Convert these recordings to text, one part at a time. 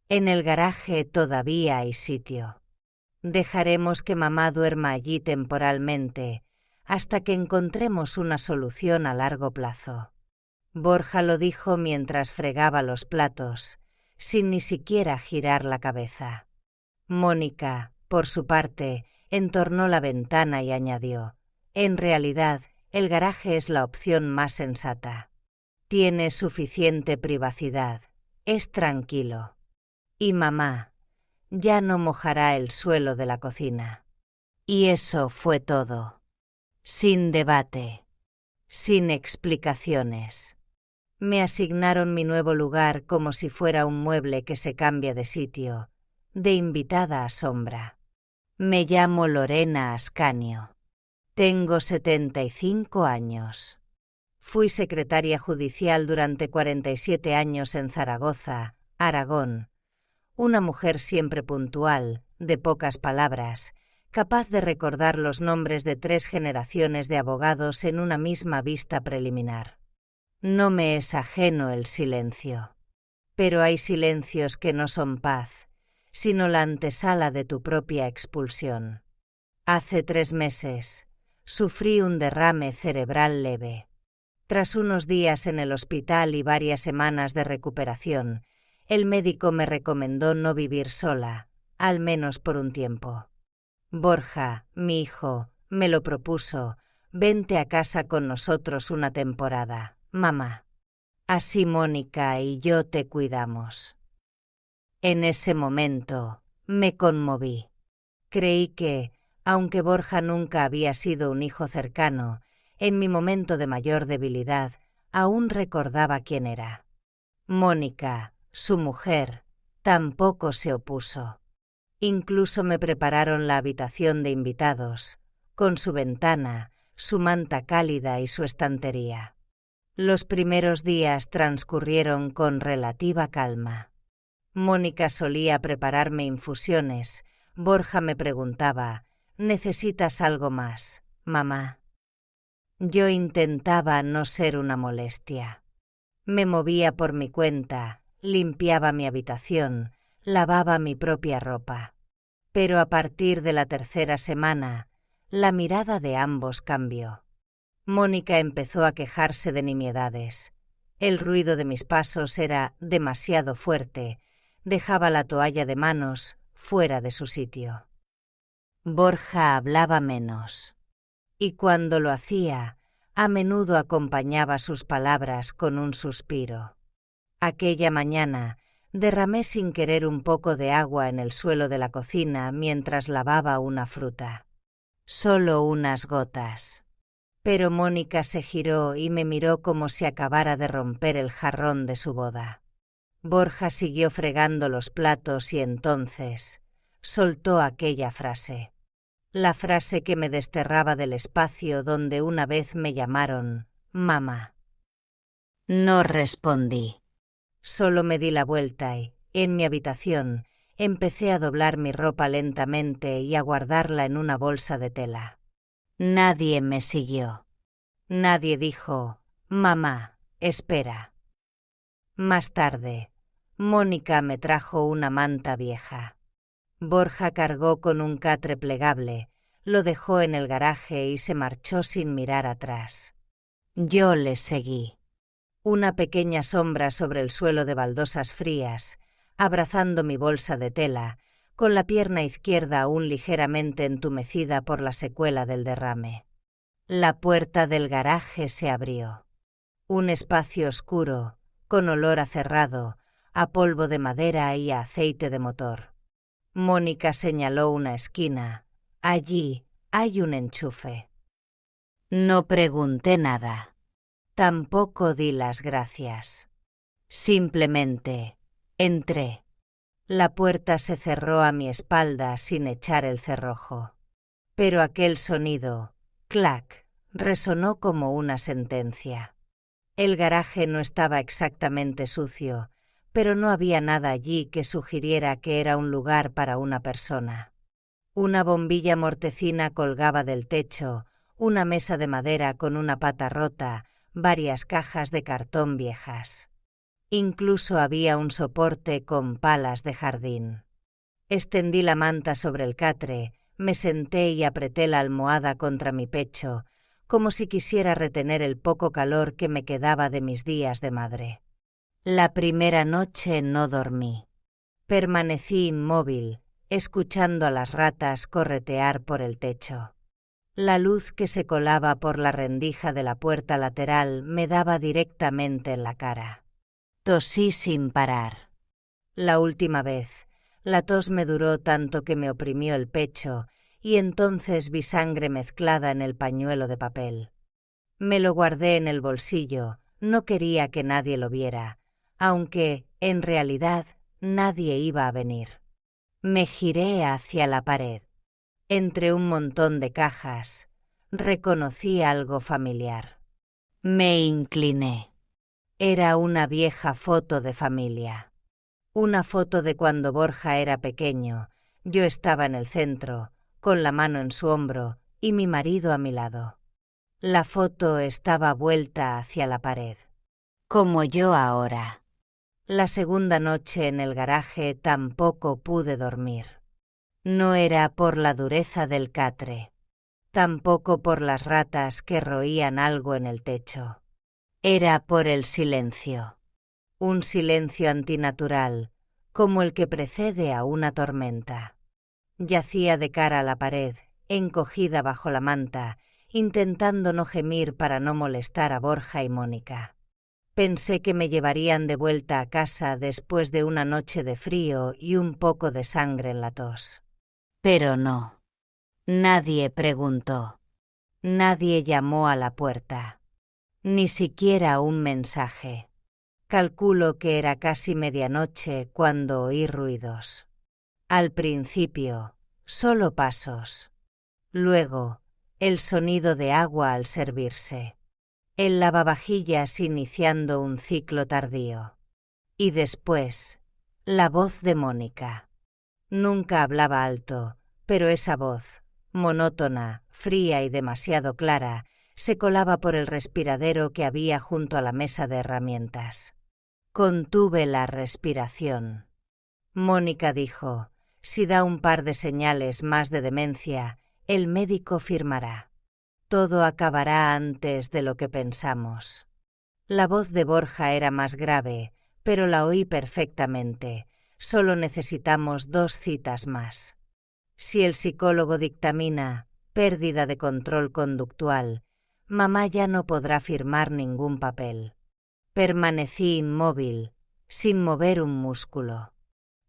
En el garaje todavía hay sitio. Dejaremos que mamá duerma allí temporalmente, hasta que encontremos una solución a largo plazo. Borja lo dijo mientras fregaba los platos, sin ni siquiera girar la cabeza. Mónica, por su parte, entornó la ventana y añadió: en realidad, el garaje es la opción más sensata. Tiene suficiente privacidad, es tranquilo. Y mamá ya no mojará el suelo de la cocina. Y eso fue todo. Sin debate, sin explicaciones. Me asignaron mi nuevo lugar como si fuera un mueble que se cambia de sitio, de invitada a sombra. Me llamo Lorena Ascanio. Tengo 75 años. Fui secretaria judicial durante 47 años en Zaragoza, Aragón. Una mujer siempre puntual, de pocas palabras, capaz de recordar los nombres de 3 generaciones de abogados en una misma vista preliminar. No me es ajeno el silencio. Pero hay silencios que no son paz, sino la antesala de tu propia expulsión. Hace 3 meses, sufrí un derrame cerebral leve. Tras unos días en el hospital y varias semanas de recuperación, el médico me recomendó no vivir sola, al menos por un tiempo. Borja, mi hijo, me lo propuso: vente a casa con nosotros una temporada, mamá. Así Mónica y yo te cuidamos. En ese momento, me conmoví. Creí que, aunque Borja nunca había sido un hijo cercano, en mi momento de mayor debilidad, aún recordaba quién era. Mónica, su mujer, tampoco se opuso. Incluso me prepararon la habitación de invitados, con su ventana, su manta cálida y su estantería. Los primeros días transcurrieron con relativa calma. Mónica solía prepararme infusiones. Borja me preguntaba: ¿necesitas algo más, mamá? Yo intentaba no ser una molestia. Me movía por mi cuenta, limpiaba mi habitación, lavaba mi propia ropa. Pero a partir de la 3ª semana, la mirada de ambos cambió. Mónica empezó a quejarse de nimiedades. El ruido de mis pasos era demasiado fuerte. Dejaba la toalla de manos fuera de su sitio. Borja hablaba menos. Y cuando lo hacía, a menudo acompañaba sus palabras con un suspiro. Aquella mañana derramé sin querer un poco de agua en el suelo de la cocina mientras lavaba una fruta. Solo unas gotas. Pero Mónica se giró y me miró como si acabara de romper el jarrón de su boda. Borja siguió fregando los platos y entonces soltó aquella frase. La frase que me desterraba del espacio donde una vez me llamaron mamá. No respondí. Solo me di la vuelta y, en mi habitación, empecé a doblar mi ropa lentamente y a guardarla en una bolsa de tela. Nadie me siguió. Nadie dijo: mamá, espera. Más tarde, Mónica me trajo una manta vieja. Borja cargó con un catre plegable, lo dejó en el garaje y se marchó sin mirar atrás. Yo le seguí. Una pequeña sombra sobre el suelo de baldosas frías, abrazando mi bolsa de tela, con la pierna izquierda aún ligeramente entumecida por la secuela del derrame. La puerta del garaje se abrió. Un espacio oscuro, con olor a cerrado, a polvo de madera y a aceite de motor. Mónica señaló una esquina. Allí hay un enchufe. No pregunté nada. Tampoco di las gracias. Simplemente entré. La puerta se cerró a mi espalda sin echar el cerrojo. Pero aquel sonido, clac, resonó como una sentencia. El garaje no estaba exactamente sucio, pero no había nada allí que sugiriera que era un lugar para una persona. Una bombilla mortecina colgaba del techo, una mesa de madera con una pata rota, varias cajas de cartón viejas. Incluso había un soporte con palas de jardín. Extendí la manta sobre el catre, me senté y apreté la almohada contra mi pecho, como si quisiera retener el poco calor que me quedaba de mis días de madre. La primera noche no dormí. Permanecí inmóvil, escuchando a las ratas corretear por el techo. La luz que se colaba por la rendija de la puerta lateral me daba directamente en la cara. Tosí sin parar. La última vez, la tos me duró tanto que me oprimió el pecho y entonces vi sangre mezclada en el pañuelo de papel. Me lo guardé en el bolsillo, no quería que nadie lo viera, aunque, en realidad, nadie iba a venir. Me giré hacia la pared. Entre un montón de cajas, reconocí algo familiar. Me incliné. Era una vieja foto de familia. Una foto de cuando Borja era pequeño. Yo estaba en el centro, con la mano en su hombro y mi marido a mi lado. La foto estaba vuelta hacia la pared. Como yo ahora. La segunda noche en el garaje tampoco pude dormir. No era por la dureza del catre, tampoco por las ratas que roían algo en el techo. Era por el silencio. Un silencio antinatural, como el que precede a una tormenta. Yacía de cara a la pared, encogida bajo la manta, intentando no gemir para no molestar a Borja y Mónica. Pensé que me llevarían de vuelta a casa después de una noche de frío y un poco de sangre en la tos. Pero no. Nadie preguntó. Nadie llamó a la puerta. Ni siquiera un mensaje. Calculo que era casi medianoche cuando oí ruidos. Al principio, solo pasos. Luego, el sonido de agua al servirse. El lavavajillas iniciando un ciclo tardío. Y después, la voz de Mónica. Nunca hablaba alto, pero esa voz, monótona, fría y demasiado clara, se colaba por el respiradero que había junto a la mesa de herramientas. Contuve la respiración. Mónica dijo, si da un par de señales más de demencia, el médico firmará. Todo acabará antes de lo que pensamos. La voz de Borja era más grave, pero la oí perfectamente. Solo necesitamos 2 citas más. Si el psicólogo dictamina pérdida de control conductual, mamá ya no podrá firmar ningún papel. Permanecí inmóvil, sin mover un músculo.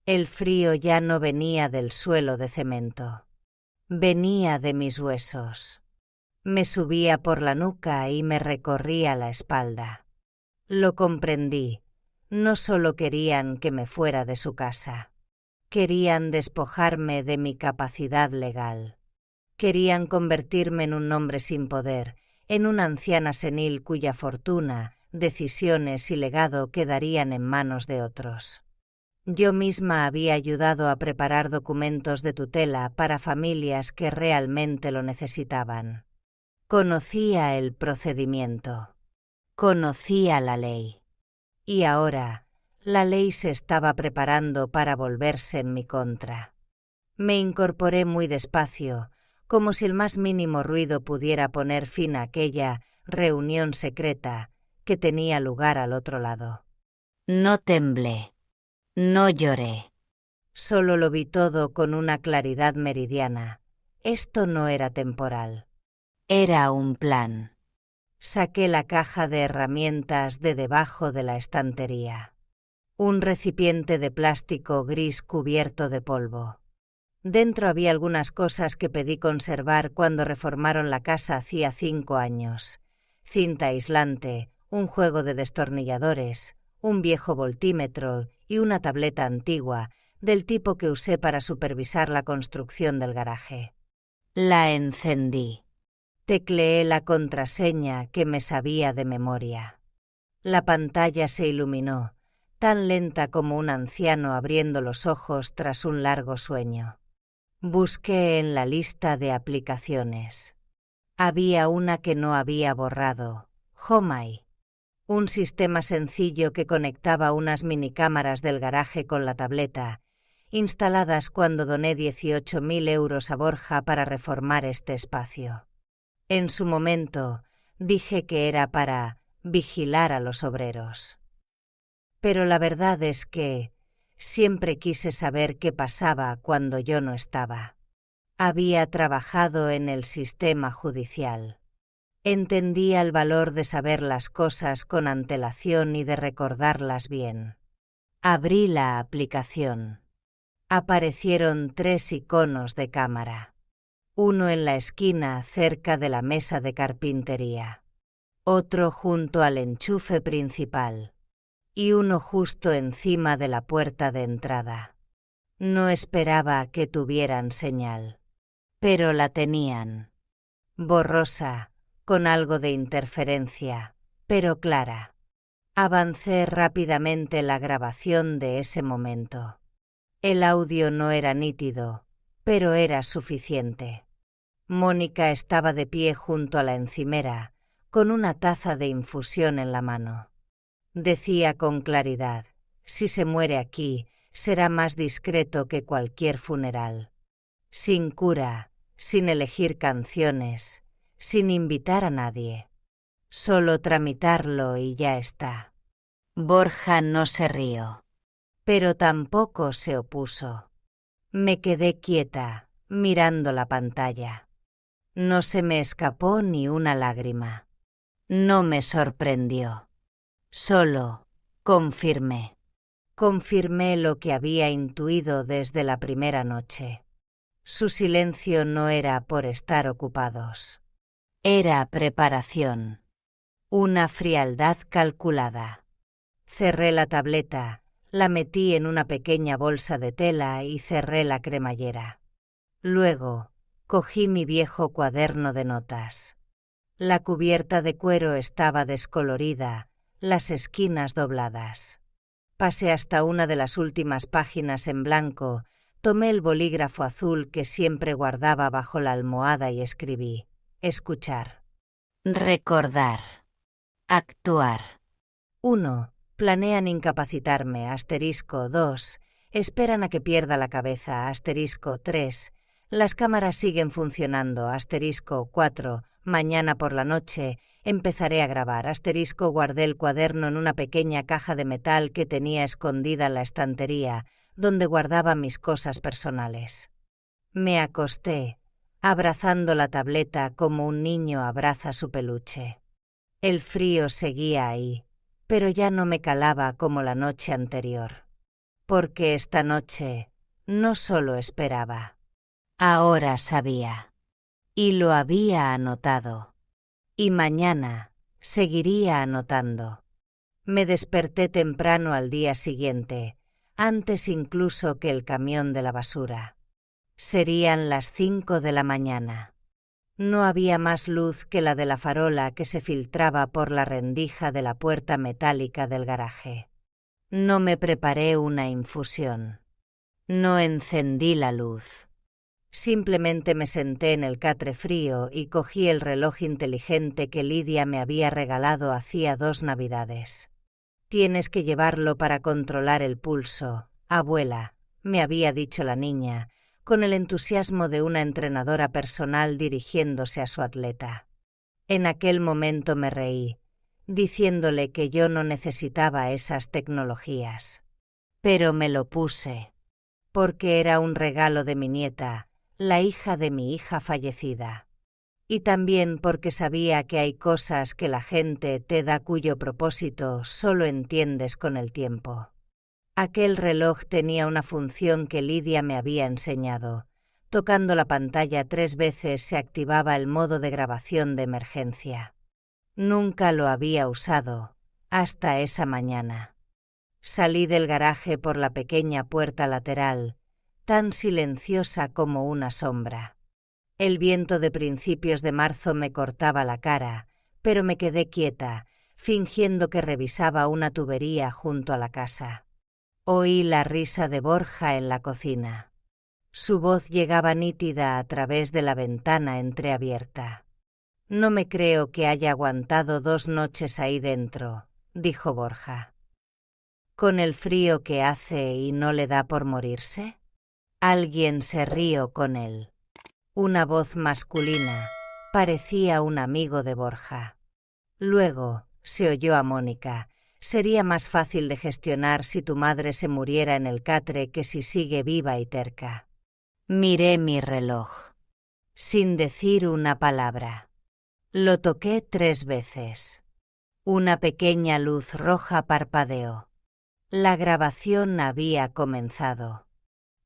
El frío ya no venía del suelo de cemento. Venía de mis huesos. Me subía por la nuca y me recorría la espalda. Lo comprendí. No solo querían que me fuera de su casa. Querían despojarme de mi capacidad legal. Querían convertirme en un hombre sin poder, en una anciana senil cuya fortuna, decisiones y legado quedarían en manos de otros. Yo misma había ayudado a preparar documentos de tutela para familias que realmente lo necesitaban. Conocía el procedimiento. Conocía la ley. Y ahora, la ley se estaba preparando para volverse en mi contra. Me incorporé muy despacio, como si el más mínimo ruido pudiera poner fin a aquella reunión secreta que tenía lugar al otro lado. No temblé. No lloré. Solo lo vi todo con una claridad meridiana. Esto no era temporal. Era un plan. Saqué la caja de herramientas de debajo de la estantería. Un recipiente de plástico gris cubierto de polvo. Dentro había algunas cosas que pedí conservar cuando reformaron la casa hacía 5 años. Cinta aislante, un juego de destornilladores, un viejo voltímetro y una tableta antigua, del tipo que usé para supervisar la construcción del garaje. La encendí. Tecleé la contraseña que me sabía de memoria. La pantalla se iluminó, tan lenta como un anciano abriendo los ojos tras un largo sueño. Busqué en la lista de aplicaciones. Había una que no había borrado, Homai. Un sistema sencillo que conectaba unas minicámaras del garaje con la tableta, instaladas cuando doné 18.000 euros a Borja para reformar este espacio. En su momento, dije que era para vigilar a los obreros. Pero la verdad es que siempre quise saber qué pasaba cuando yo no estaba. Había trabajado en el sistema judicial. Entendía el valor de saber las cosas con antelación y de recordarlas bien. Abrí la aplicación. Aparecieron 3 iconos de cámara. Uno en la esquina cerca de la mesa de carpintería, otro junto al enchufe principal y uno justo encima de la puerta de entrada. No esperaba que tuvieran señal, pero la tenían. Borrosa, con algo de interferencia, pero clara. Avancé rápidamente la grabación de ese momento. El audio no era nítido, pero era suficiente. Mónica estaba de pie junto a la encimera, con una taza de infusión en la mano. Decía con claridad: si se muere aquí, será más discreto que cualquier funeral. Sin cura, sin elegir canciones, sin invitar a nadie. Solo tramitarlo y ya está. Borja no se rió, pero tampoco se opuso. Me quedé quieta, mirando la pantalla. No se me escapó ni una lágrima. No me sorprendió. Solo confirmé. Confirmé lo que había intuido desde la primera noche. Su silencio no era por estar ocupados. Era preparación. Una frialdad calculada. Cerré la tableta, la metí en una pequeña bolsa de tela y cerré la cremallera. Luego, cogí mi viejo cuaderno de notas. La cubierta de cuero estaba descolorida, las esquinas dobladas. Pasé hasta una de las últimas páginas en blanco, tomé el bolígrafo azul que siempre guardaba bajo la almohada y escribí: escuchar. Recordar. Actuar. 1. Planean incapacitarme. 2. Esperan a que pierda la cabeza. 3. Las cámaras siguen funcionando. 4. Mañana por la noche empezaré a grabar. Guardé el cuaderno en una pequeña caja de metal que tenía escondida en la estantería, donde guardaba mis cosas personales. Me acosté, abrazando la tableta como un niño abraza su peluche. El frío seguía ahí, pero ya no me calaba como la noche anterior. Porque esta noche no solo esperaba. Ahora sabía. Y lo había anotado. Y mañana seguiría anotando. Me desperté temprano al día siguiente, antes incluso que el camión de la basura. Serían las 5 de la mañana. No había más luz que la de la farola que se filtraba por la rendija de la puerta metálica del garaje. No me preparé una infusión. No encendí la luz. Simplemente me senté en el catre frío y cogí el reloj inteligente que Lidia me había regalado hacía 2 navidades. Tienes que llevarlo para controlar el pulso, abuela, me había dicho la niña, con el entusiasmo de una entrenadora personal dirigiéndose a su atleta. En aquel momento me reí, diciéndole que yo no necesitaba esas tecnologías. Pero me lo puse, porque era un regalo de mi nieta, la hija de mi hija fallecida. Y también porque sabía que hay cosas que la gente te da cuyo propósito solo entiendes con el tiempo. Aquel reloj tenía una función que Lidia me había enseñado. Tocando la pantalla 3 veces se activaba el modo de grabación de emergencia. Nunca lo había usado, hasta esa mañana. Salí del garaje por la pequeña puerta lateral, tan silenciosa como una sombra. El viento de principios de marzo me cortaba la cara, pero me quedé quieta, fingiendo que revisaba una tubería junto a la casa. Oí la risa de Borja en la cocina. Su voz llegaba nítida a través de la ventana entreabierta. No me creo que haya aguantado 2 noches ahí dentro, dijo Borja. ¿Con el frío que hace y no le da por morirse? Alguien se rió con él. Una voz masculina, parecía un amigo de Borja. Luego se oyó a Mónica. Sería más fácil de gestionar si tu madre se muriera en el catre que si sigue viva y terca. Miré mi reloj. Sin decir una palabra. Lo toqué 3 veces. Una pequeña luz roja parpadeó. La grabación había comenzado.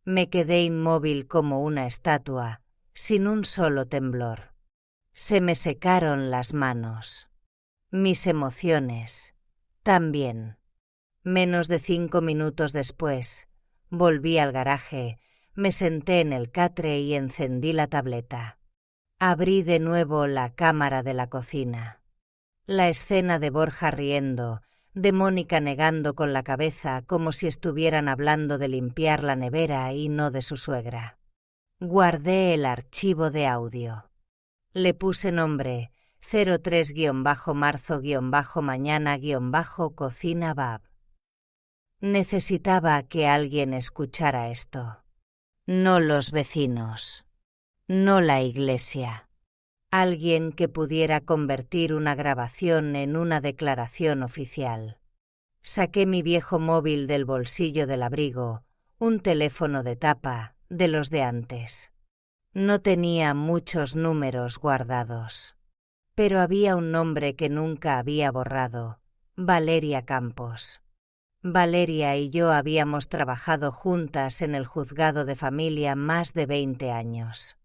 Me quedé inmóvil como una estatua, sin un solo temblor. Se me secaron las manos. Mis emociones, también. Menos de 5 minutos después, volví al garaje, me senté en el catre y encendí la tableta. Abrí de nuevo la cámara de la cocina. La escena de Borja riendo, de Mónica negando con la cabeza como si estuvieran hablando de limpiar la nevera y no de su suegra. Guardé el archivo de audio. Le puse nombre 03-marzo-mañana-cocina Bab. Necesitaba que alguien escuchara esto. No los vecinos. No la iglesia. Alguien que pudiera convertir una grabación en una declaración oficial. Saqué mi viejo móvil del bolsillo del abrigo, un teléfono de tapa, de los de antes. No tenía muchos números guardados. Pero había un nombre que nunca había borrado, Valeria Campos. Valeria y yo habíamos trabajado juntas en el juzgado de familia más de 20 años.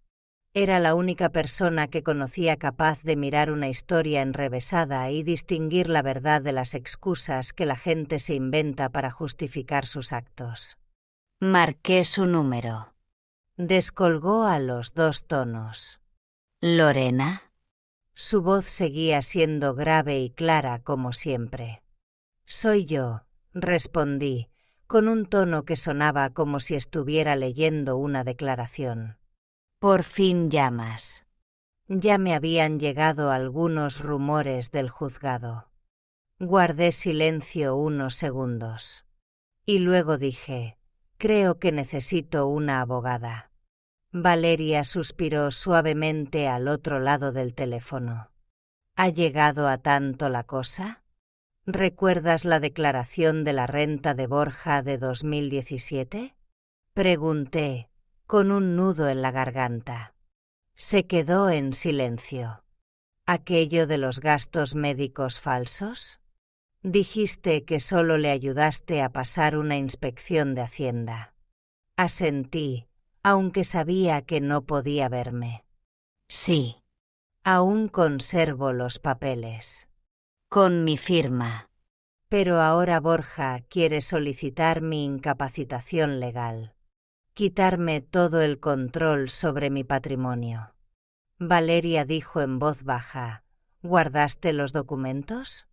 Era la única persona que conocía capaz de mirar una historia enrevesada y distinguir la verdad de las excusas que la gente se inventa para justificar sus actos. Marqué su número. Descolgó a los 2 tonos. ¿Lorena? Su voz seguía siendo grave y clara como siempre. Soy yo, respondí, con un tono que sonaba como si estuviera leyendo una declaración. Por fin llamas. Ya me habían llegado algunos rumores del juzgado. Guardé silencio unos segundos. Y luego dije, creo que necesito una abogada. Valeria suspiró suavemente al otro lado del teléfono. ¿Ha llegado a tanto la cosa? ¿Recuerdas la declaración de la renta de Borja de 2017? Pregunté, con un nudo en la garganta. Se quedó en silencio. ¿Aquello de los gastos médicos falsos? Dijiste que solo le ayudaste a pasar una inspección de Hacienda. Asentí, aunque sabía que no podía verme. Sí. Aún conservo los papeles. Con mi firma. Pero ahora Borja quiere solicitar mi incapacitación legal. Quitarme todo el control sobre mi patrimonio. Valeria dijo en voz baja, ¿guardaste los documentos?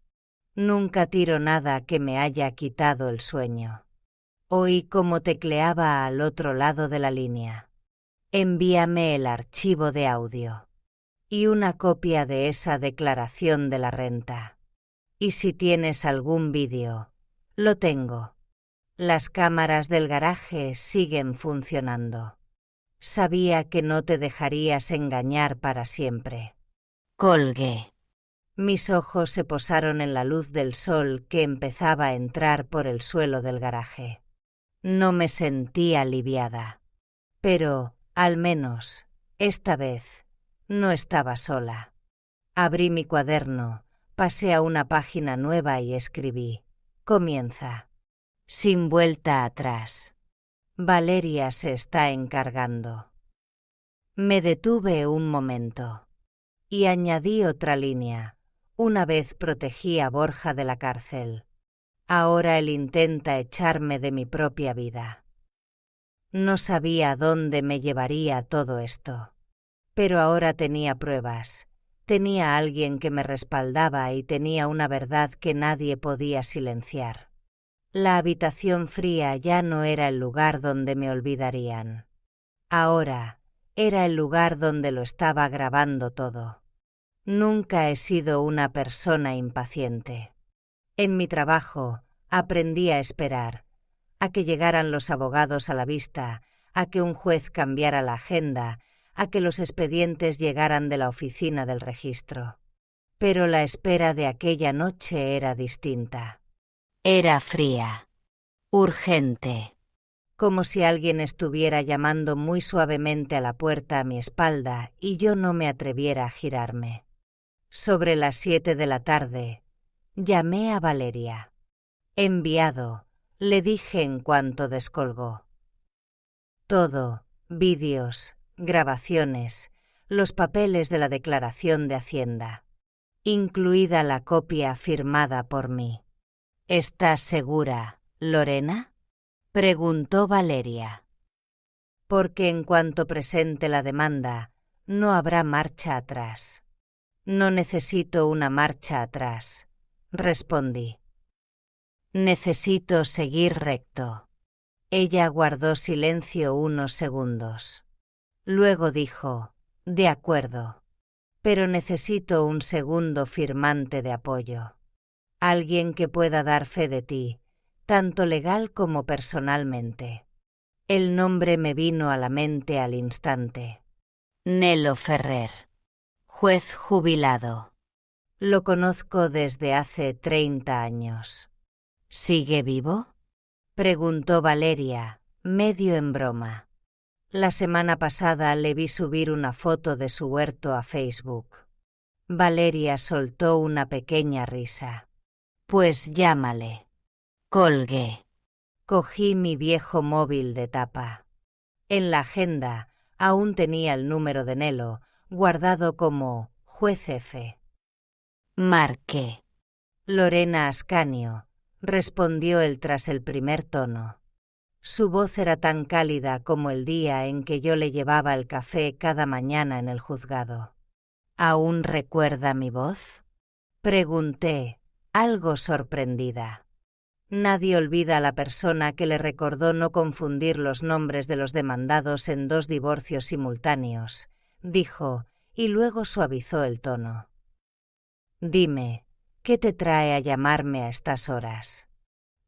Nunca tiro nada que me haya quitado el sueño. Oí cómo tecleaba al otro lado de la línea. Envíame el archivo de audio. Y una copia de esa declaración de la renta. Y si tienes algún vídeo, lo tengo. Las cámaras del garaje siguen funcionando. Sabía que no te dejarías engañar para siempre. Colgué. Mis ojos se posaron en la luz del sol que empezaba a entrar por el suelo del garaje. No me sentí aliviada. Pero, al menos, esta vez, no estaba sola. Abrí mi cuaderno, pasé a una página nueva y escribí. Comienza. Sin vuelta atrás. Valeria se está encargando. Me detuve un momento. Y añadí otra línea. Una vez protegí a Borja de la cárcel. Ahora él intenta echarme de mi propia vida. No sabía dónde me llevaría todo esto. Pero ahora tenía pruebas. Tenía a alguien que me respaldaba y tenía una verdad que nadie podía silenciar. La habitación fría ya no era el lugar donde me olvidarían. Ahora era el lugar donde lo estaba grabando todo. Nunca he sido una persona impaciente. En mi trabajo aprendí a esperar, a que llegaran los abogados a la vista, a que un juez cambiara la agenda, a que los expedientes llegaran de la oficina del registro. Pero la espera de aquella noche era distinta. Era fría, urgente, como si alguien estuviera llamando muy suavemente a la puerta a mi espalda y yo no me atreviera a girarme. Sobre las 7 de la tarde, llamé a Valeria. Enviado, le dije en cuanto descolgó. Todo, vídeos, grabaciones, los papeles de la declaración de Hacienda, incluida la copia firmada por mí. ¿Estás segura, Lorena?, preguntó Valeria. Porque en cuanto presente la demanda, no habrá marcha atrás. No necesito una marcha atrás, respondí. Necesito seguir recto. Ella guardó silencio unos segundos. Luego dijo, de acuerdo, pero necesito un segundo firmante de apoyo. Alguien que pueda dar fe de ti, tanto legal como personalmente. El nombre me vino a la mente al instante. Nelo Ferrer, juez jubilado. Lo conozco desde hace 30 años. ¿Sigue vivo?, preguntó Valeria, medio en broma. La semana pasada le vi subir una foto de su huerto a Facebook. Valeria soltó una pequeña risa. Pues llámale. Colgué. Cogí mi viejo móvil de tapa. En la agenda aún tenía el número de Nelo, guardado como Juez F. Marqué. Lorena Ascanio, respondió él tras el primer tono. Su voz era tan cálida como el día en que yo le llevaba el café cada mañana en el juzgado. ¿Aún recuerda mi voz?, pregunté, algo sorprendida. Nadie olvida a la persona que le recordó no confundir los nombres de los demandados en 2 divorcios simultáneos, dijo, y luego suavizó el tono. Dime, ¿qué te trae a llamarme a estas horas?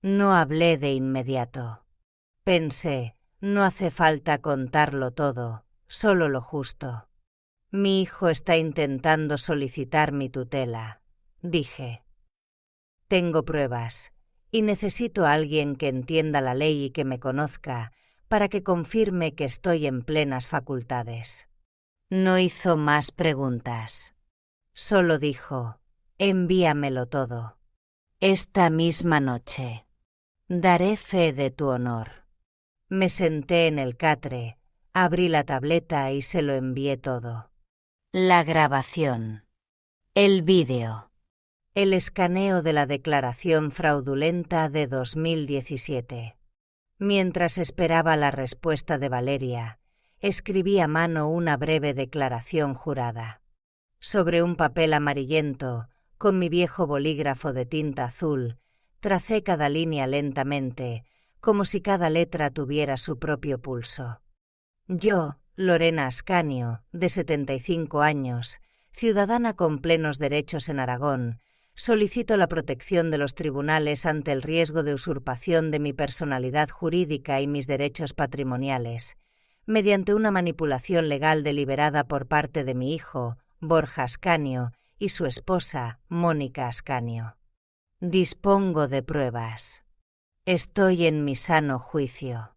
No hablé de inmediato. Pensé, no hace falta contarlo todo, solo lo justo. Mi hijo está intentando solicitar mi tutela, dije. Tengo pruebas, y necesito a alguien que entienda la ley y que me conozca, para que confirme que estoy en plenas facultades. No hizo más preguntas. Solo dijo, envíamelo todo. Esta misma noche. Daré fe de tu honor. Me senté en el catre, abrí la tableta y se lo envié todo. La grabación. El vídeo. El escaneo de la declaración fraudulenta de 2017. Mientras esperaba la respuesta de Valeria, escribí a mano una breve declaración jurada. Sobre un papel amarillento, con mi viejo bolígrafo de tinta azul, tracé cada línea lentamente, como si cada letra tuviera su propio pulso. Yo, Lorena Ascanio, de 75 años, ciudadana con plenos derechos en Aragón, solicito la protección de los tribunales ante el riesgo de usurpación de mi personalidad jurídica y mis derechos patrimoniales, mediante una manipulación legal deliberada por parte de mi hijo, Borja Ascanio, y su esposa, Mónica Ascanio. Dispongo de pruebas. Estoy en mi sano juicio.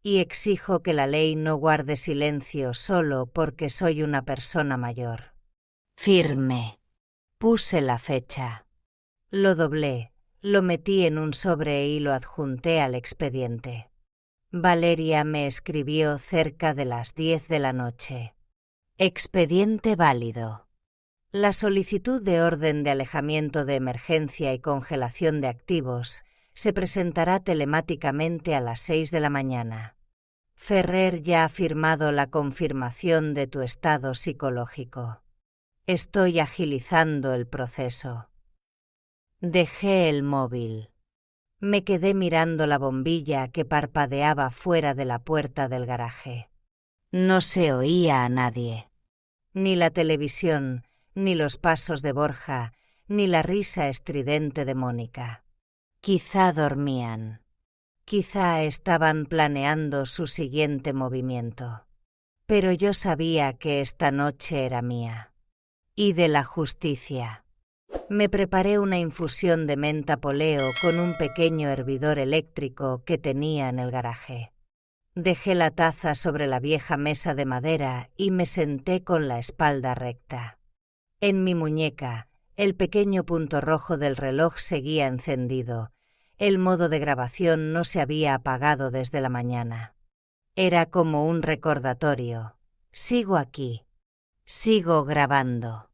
Y exijo que la ley no guarde silencio solo porque soy una persona mayor. Firme. Puse la fecha. Lo doblé, lo metí en un sobre y lo adjunté al expediente. Valeria me escribió cerca de las 10 de la noche. Expediente válido. La solicitud de orden de alejamiento de emergencia y congelación de activos se presentará telemáticamente a las 6 de la mañana. Ferrer ya ha firmado la confirmación de tu estado psicológico. Estoy agilizando el proceso. Dejé el móvil. Me quedé mirando la bombilla que parpadeaba fuera de la puerta del garaje. No se oía a nadie. Ni la televisión, ni los pasos de Borja, ni la risa estridente de Mónica. Quizá dormían. Quizá estaban planeando su siguiente movimiento. Pero yo sabía que esta noche era mía. Y de la justicia. Me preparé una infusión de menta poleo con un pequeño hervidor eléctrico que tenía en el garaje. Dejé la taza sobre la vieja mesa de madera y me senté con la espalda recta. En mi muñeca, el pequeño punto rojo del reloj seguía encendido. El modo de grabación no se había apagado desde la mañana. Era como un recordatorio. Sigo aquí. Sigo grabando.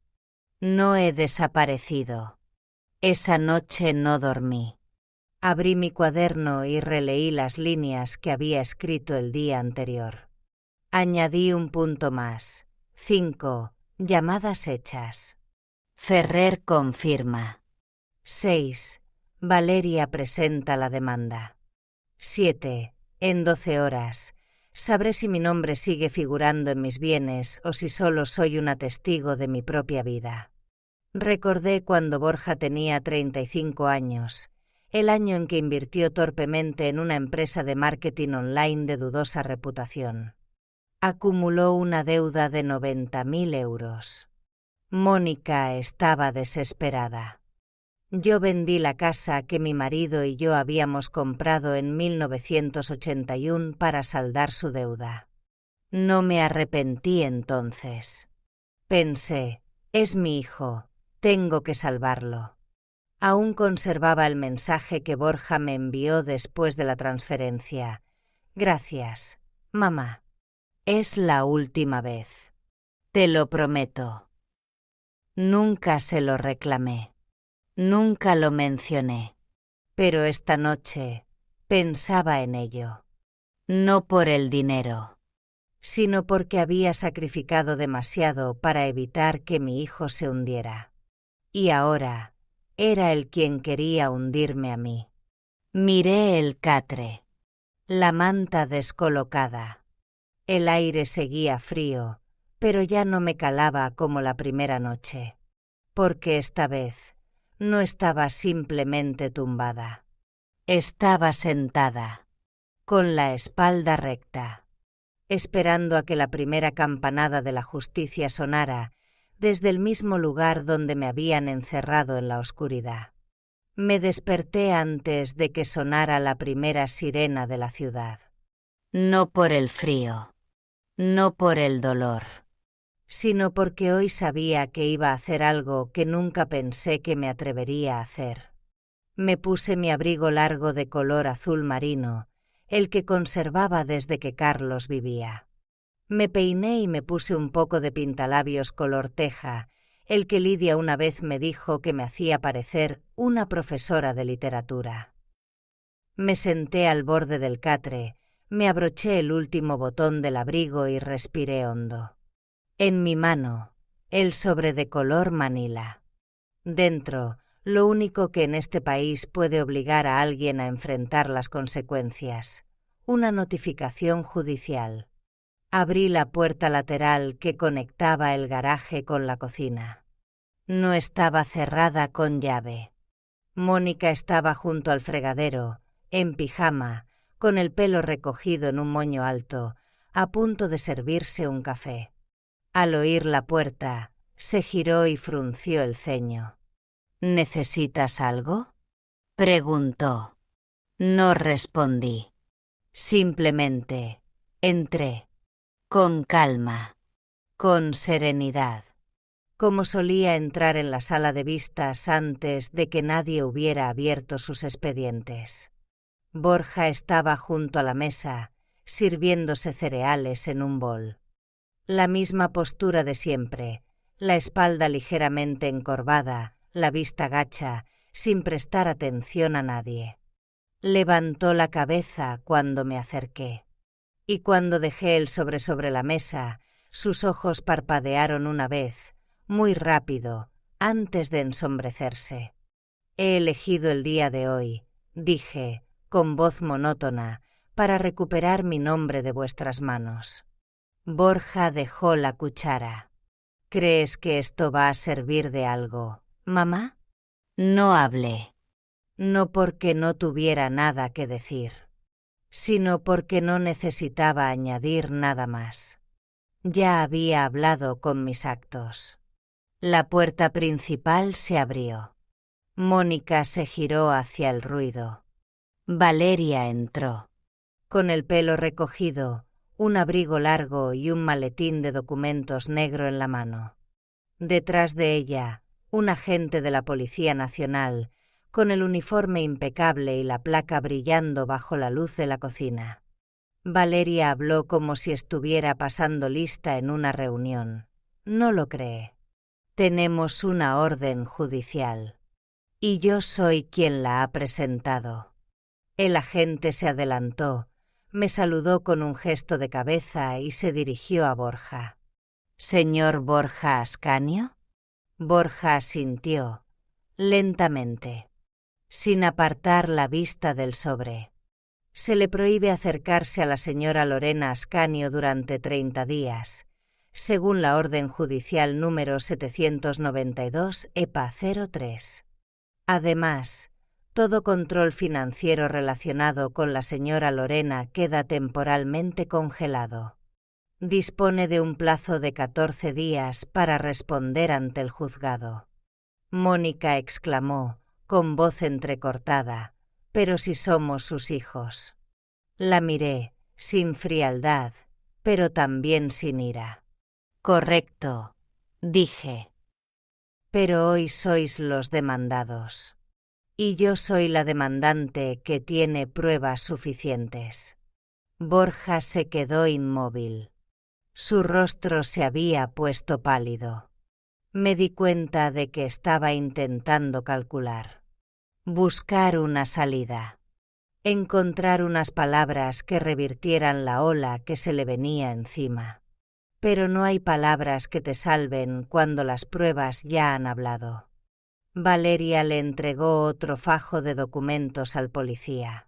No he desaparecido. Esa noche no dormí. Abrí mi cuaderno y releí las líneas que había escrito el día anterior. Añadí un punto más. 5. Llamadas hechas. Ferrer confirma. 6. Valeria presenta la demanda. 7. En 12 horas. Sabré si mi nombre sigue figurando en mis bienes o si solo soy una testigo de mi propia vida. Recordé cuando Borja tenía 35 años, el año en que invirtió torpemente en una empresa de marketing online de dudosa reputación. Acumuló una deuda de 90.000 euros. Mónica estaba desesperada. Yo vendí la casa que mi marido y yo habíamos comprado en 1981 para saldar su deuda. No me arrepentí entonces. Pensé, es mi hijo, tengo que salvarlo. Aún conservaba el mensaje que Borja me envió después de la transferencia. Gracias, mamá. Es la última vez. Te lo prometo. Nunca se lo reclamé. Nunca lo mencioné. Pero esta noche pensaba en ello. No por el dinero, sino porque había sacrificado demasiado para evitar que mi hijo se hundiera. Y ahora era él quien quería hundirme a mí. Miré el catre, la manta descolocada. El aire seguía frío, pero ya no me calaba como la primera noche, porque esta vez no estaba simplemente tumbada. Estaba sentada, con la espalda recta, esperando a que la primera campanada de la justicia sonara desde el mismo lugar donde me habían encerrado en la oscuridad. Me desperté antes de que sonara la primera sirena de la ciudad. No por el frío, no por el dolor, sino porque hoy sabía que iba a hacer algo que nunca pensé que me atrevería a hacer. Me puse mi abrigo largo de color azul marino, el que conservaba desde que Carlos vivía. Me peiné y me puse un poco de pintalabios color teja, el que Lidia una vez me dijo que me hacía parecer una profesora de literatura. Me senté al borde del catre, me abroché el último botón del abrigo y respiré hondo. En mi mano, el sobre de color manila. Dentro, lo único que en este país puede obligar a alguien a enfrentar las consecuencias, una notificación judicial. Abrí la puerta lateral que conectaba el garaje con la cocina. No estaba cerrada con llave. Mónica estaba junto al fregadero, en pijama, con el pelo recogido en un moño alto, a punto de servirse un café. Al oír la puerta, se giró y frunció el ceño. ¿Necesitas algo?, preguntó. No respondí. Simplemente entré, con calma, con serenidad, como solía entrar en la sala de vistas antes de que nadie hubiera abierto sus expedientes. Borja estaba junto a la mesa, sirviéndose cereales en un bol. La misma postura de siempre, la espalda ligeramente encorvada, la vista gacha, sin prestar atención a nadie. Levantó la cabeza cuando me acerqué, y cuando dejé el sobre la mesa, sus ojos parpadearon una vez, muy rápido, antes de ensombrecerse. He elegido el día de hoy, dije, con voz monótona, para recuperar mi nombre de vuestras manos. Borja dejó la cuchara. ¿Crees que esto va a servir de algo, mamá? No hablé. No porque no tuviera nada que decir, sino porque no necesitaba añadir nada más. Ya había hablado con mis actos. La puerta principal se abrió. Mónica se giró hacia el ruido. Valeria entró. Con el pelo recogido, un abrigo largo y un maletín de documentos negro en la mano. Detrás de ella, un agente de la Policía Nacional, con el uniforme impecable y la placa brillando bajo la luz de la cocina. Valeria habló como si estuviera pasando lista en una reunión. No lo cree. Tenemos una orden judicial. Y yo soy quien la ha presentado. El agente se adelantó, me saludó con un gesto de cabeza y se dirigió a Borja. ¿Señor Borja Ascanio? Borja asintió, lentamente, sin apartar la vista del sobre. Se le prohíbe acercarse a la señora Lorena Ascanio durante 30 días, según la orden judicial número 792 EPA 03. Además, todo control financiero relacionado con la señora Lorena queda temporalmente congelado. Dispone de un plazo de 14 días para responder ante el juzgado. Mónica exclamó, con voz entrecortada, «Pero si somos sus hijos». La miré, sin frialdad, pero también sin ira. «Correcto», dije. «Pero hoy sois los demandados. Y yo soy la demandante que tiene pruebas suficientes». Borja se quedó inmóvil. Su rostro se había puesto pálido. Me di cuenta de que estaba intentando calcular. Buscar una salida. Encontrar unas palabras que revirtieran la ola que se le venía encima. Pero no hay palabras que te salven cuando las pruebas ya han hablado. Valeria le entregó otro fajo de documentos al policía.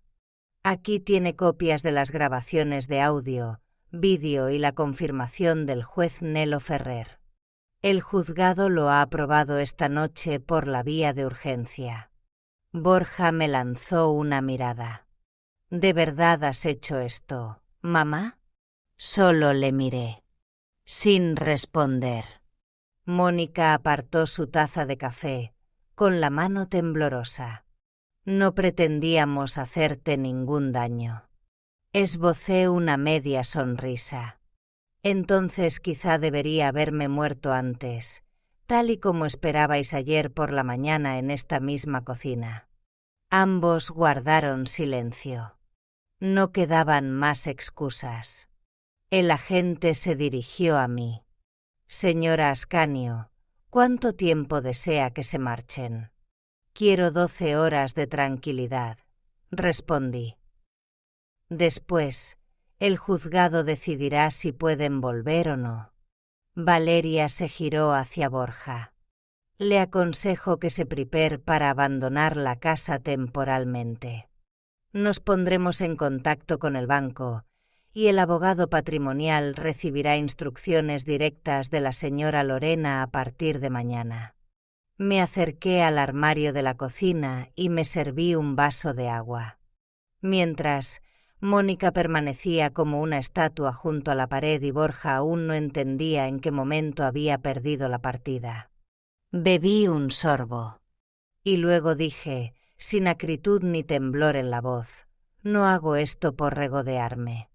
Aquí tiene copias de las grabaciones de audio, vídeo y la confirmación del juez Nelo Ferrer. El juzgado lo ha aprobado esta noche por la vía de urgencia. Borja me lanzó una mirada. ¿De verdad has hecho esto, mamá? Solo le miré, sin responder. Mónica apartó su taza de café, con la mano temblorosa. No pretendíamos hacerte ningún daño. Esbocé una media sonrisa. Entonces quizá debería haberme muerto antes, tal y como esperabais ayer por la mañana en esta misma cocina. Ambos guardaron silencio. No quedaban más excusas. El agente se dirigió a mí. Señora Ascanio, ¿cuánto tiempo desea que se marchen? Quiero 12 horas de tranquilidad, respondí. Después, el juzgado decidirá si pueden volver o no. Valeria se giró hacia Borja. Le aconsejo que se prepare para abandonar la casa temporalmente. Nos pondremos en contacto con el banco y el abogado patrimonial recibirá instrucciones directas de la señora Lorena a partir de mañana. Me acerqué al armario de la cocina y me serví un vaso de agua. Mientras, Mónica permanecía como una estatua junto a la pared y Borja aún no entendía en qué momento había perdido la partida. Bebí un sorbo. Y luego dije, sin acritud ni temblor en la voz, no hago esto por regodearme.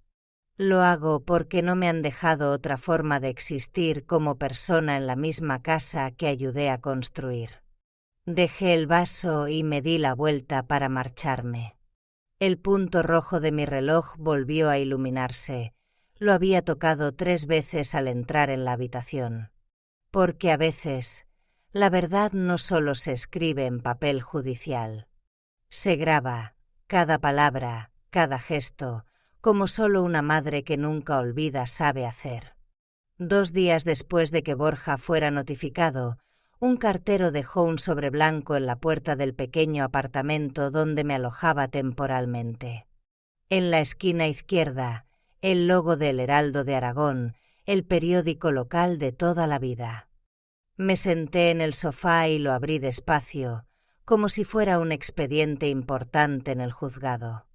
Lo hago porque no me han dejado otra forma de existir como persona en la misma casa que ayudé a construir. Dejé el vaso y me di la vuelta para marcharme. El punto rojo de mi reloj volvió a iluminarse. Lo había tocado 3 veces al entrar en la habitación. Porque a veces, la verdad no solo se escribe en papel judicial. Se graba, cada palabra, cada gesto, como solo una madre que nunca olvida sabe hacer. 2 días después de que Borja fuera notificado, un cartero dejó un sobre blanco en la puerta del pequeño apartamento donde me alojaba temporalmente. En la esquina izquierda, el logo del Heraldo de Aragón, el periódico local de toda la vida. Me senté en el sofá y lo abrí despacio, como si fuera un expediente importante en el juzgado.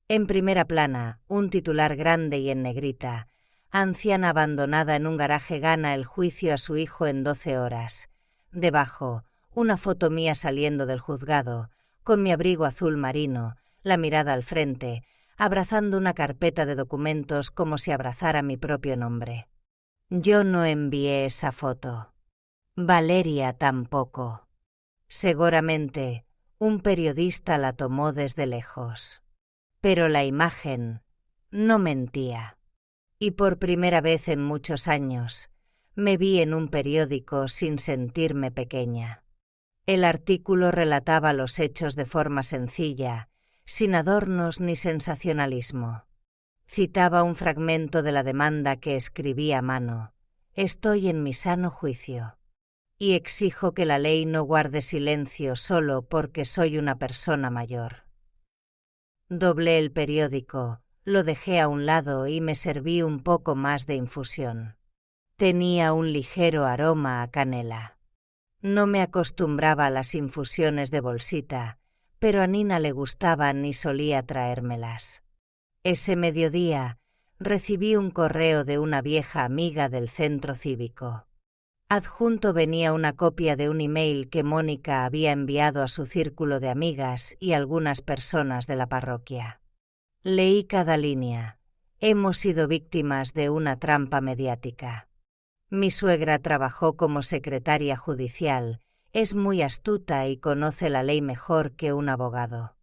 En primera plana, un titular grande y en negrita: anciana abandonada en un garaje gana el juicio a su hijo en 12 horas. Debajo, una foto mía saliendo del juzgado, con mi abrigo azul marino, la mirada al frente, abrazando una carpeta de documentos como si abrazara mi propio nombre. Yo no envié esa foto. Valeria tampoco. Seguramente, un periodista la tomó desde lejos. Pero la imagen no mentía. Y por primera vez en muchos años, me vi en un periódico sin sentirme pequeña. El artículo relataba los hechos de forma sencilla, sin adornos ni sensacionalismo. Citaba un fragmento de la demanda que escribí a mano: estoy en mi sano juicio. Y exijo que la ley no guarde silencio solo porque soy una persona mayor. Doblé el periódico, lo dejé a un lado y me serví un poco más de infusión. Tenía un ligero aroma a canela. No me acostumbraba a las infusiones de bolsita, pero a Nina le gustaban y solía traérmelas. Ese mediodía recibí un correo de una vieja amiga del centro cívico. Adjunto venía una copia de un email que Mónica había enviado a su círculo de amigas y algunas personas de la parroquia. Leí cada línea. Hemos sido víctimas de una trampa mediática. Mi suegra trabajó como secretaria judicial, es muy astuta y conoce la ley mejor que un abogado.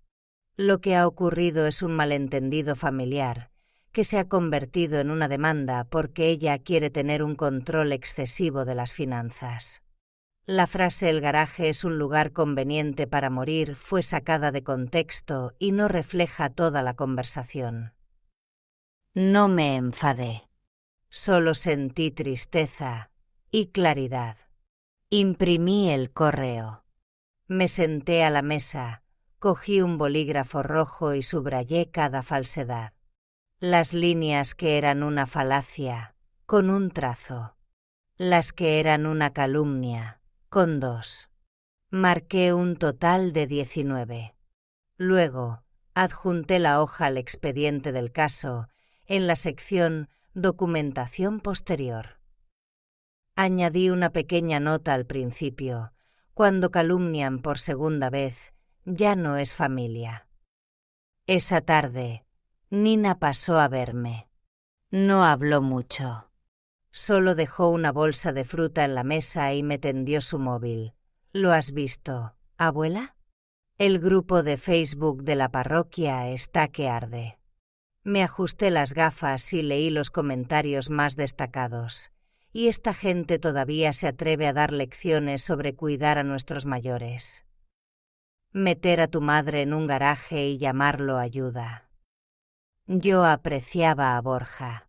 Lo que ha ocurrido es un malentendido familiar, que se ha convertido en una demanda porque ella quiere tener un control excesivo de las finanzas. La frase «el garaje es un lugar conveniente para morir» fue sacada de contexto y no refleja toda la conversación. No me enfadé. Solo sentí tristeza y claridad. Imprimí el correo. Me senté a la mesa, cogí un bolígrafo rojo y subrayé cada falsedad. Las líneas que eran una falacia, con un trazo. Las que eran una calumnia, con 2. Marqué un total de 19. Luego, adjunté la hoja al expediente del caso, en la sección Documentación posterior. Añadí una pequeña nota al principio: cuando calumnian por segunda vez, ya no es familia. Esa tarde, Nina pasó a verme. No habló mucho. Solo dejó una bolsa de fruta en la mesa y me tendió su móvil. ¿Lo has visto, abuela? El grupo de Facebook de la parroquia está que arde. Me ajusté las gafas y leí los comentarios más destacados. Y esta gente todavía se atreve a dar lecciones sobre cuidar a nuestros mayores. Meter a tu madre en un garaje y llamarlo ayuda. Yo apreciaba a Borja.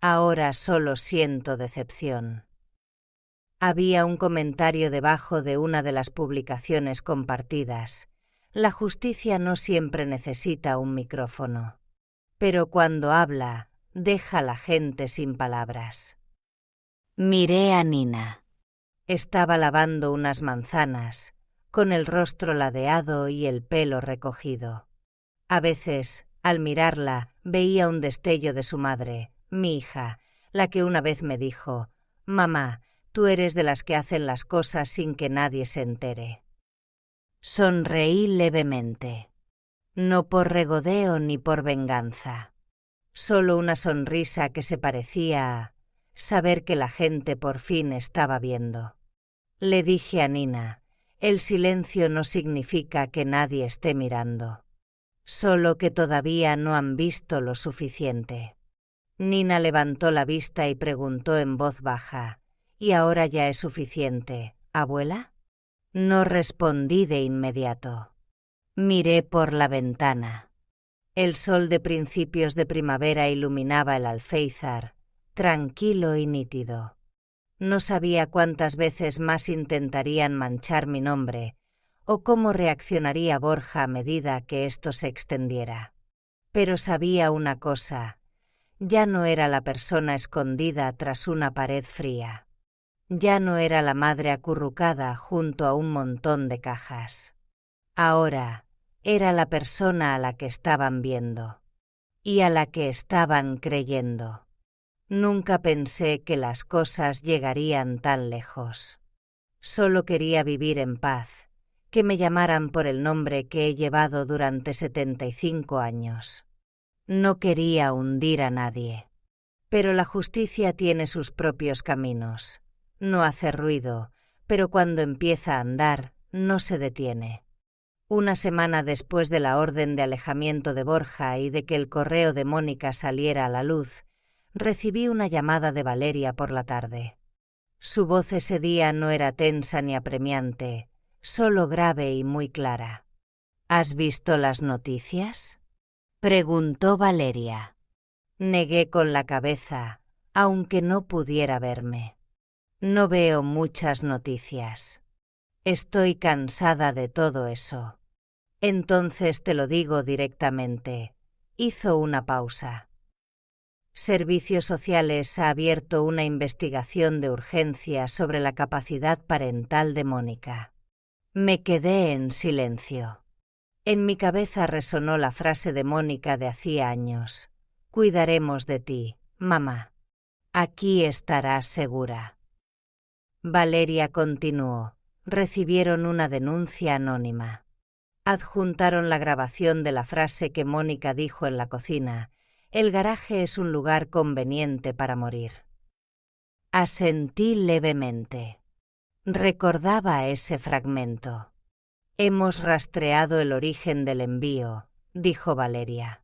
Ahora solo siento decepción. Había un comentario debajo de una de las publicaciones compartidas. La justicia no siempre necesita un micrófono. Pero cuando habla, deja a la gente sin palabras. Miré a Nina. Estaba lavando unas manzanas, con el rostro ladeado y el pelo recogido. A veces, al mirarla, veía un destello de su madre, mi hija, la que una vez me dijo: «Mamá, tú eres de las que hacen las cosas sin que nadie se entere». Sonreí levemente. No por regodeo ni por venganza. Solo una sonrisa que se parecía a saber que la gente por fin estaba viendo. Le dije a Nina: el silencio no significa que nadie esté mirando, solo que todavía no han visto lo suficiente. Nina levantó la vista y preguntó en voz baja: «¿Y ahora ya es suficiente, abuela?» No respondí de inmediato. Miré por la ventana. El sol de principios de primavera iluminaba el alféizar, tranquilo y nítido. No sabía cuántas veces más intentarían manchar mi nombre, o cómo reaccionaría Borja a medida que esto se extendiera. Pero sabía una cosa: ya no era la persona escondida tras una pared fría. Ya no era la madre acurrucada junto a un montón de cajas. Ahora era la persona a la que estaban viendo y a la que estaban creyendo. Nunca pensé que las cosas llegarían tan lejos. Solo quería vivir en paz, que me llamaran por el nombre que he llevado durante 75 años. No quería hundir a nadie. Pero la justicia tiene sus propios caminos. No hace ruido, pero cuando empieza a andar, no se detiene. Una semana después de la orden de alejamiento de Borja y de que el correo de Mónica saliera a la luz, recibí una llamada de Valeria por la tarde. Su voz ese día no era tensa ni apremiante, solo grave y muy clara. ¿Has visto las noticias?, preguntó Valeria. Negué con la cabeza, aunque no pudiera verme. No veo muchas noticias. Estoy cansada de todo eso. Entonces te lo digo directamente. Hizo una pausa. Servicios Sociales ha abierto una investigación de urgencia sobre la capacidad parental de Mónica. Me quedé en silencio. En mi cabeza resonó la frase de Mónica de hacía años. Cuidaremos de ti, mamá. Aquí estarás segura. Valeria continuó. Recibieron una denuncia anónima. Adjuntaron la grabación de la frase que Mónica dijo en la cocina. El garaje es un lugar conveniente para morir. Asentí levemente. Recordaba ese fragmento. Hemos rastreado el origen del envío, dijo Valeria.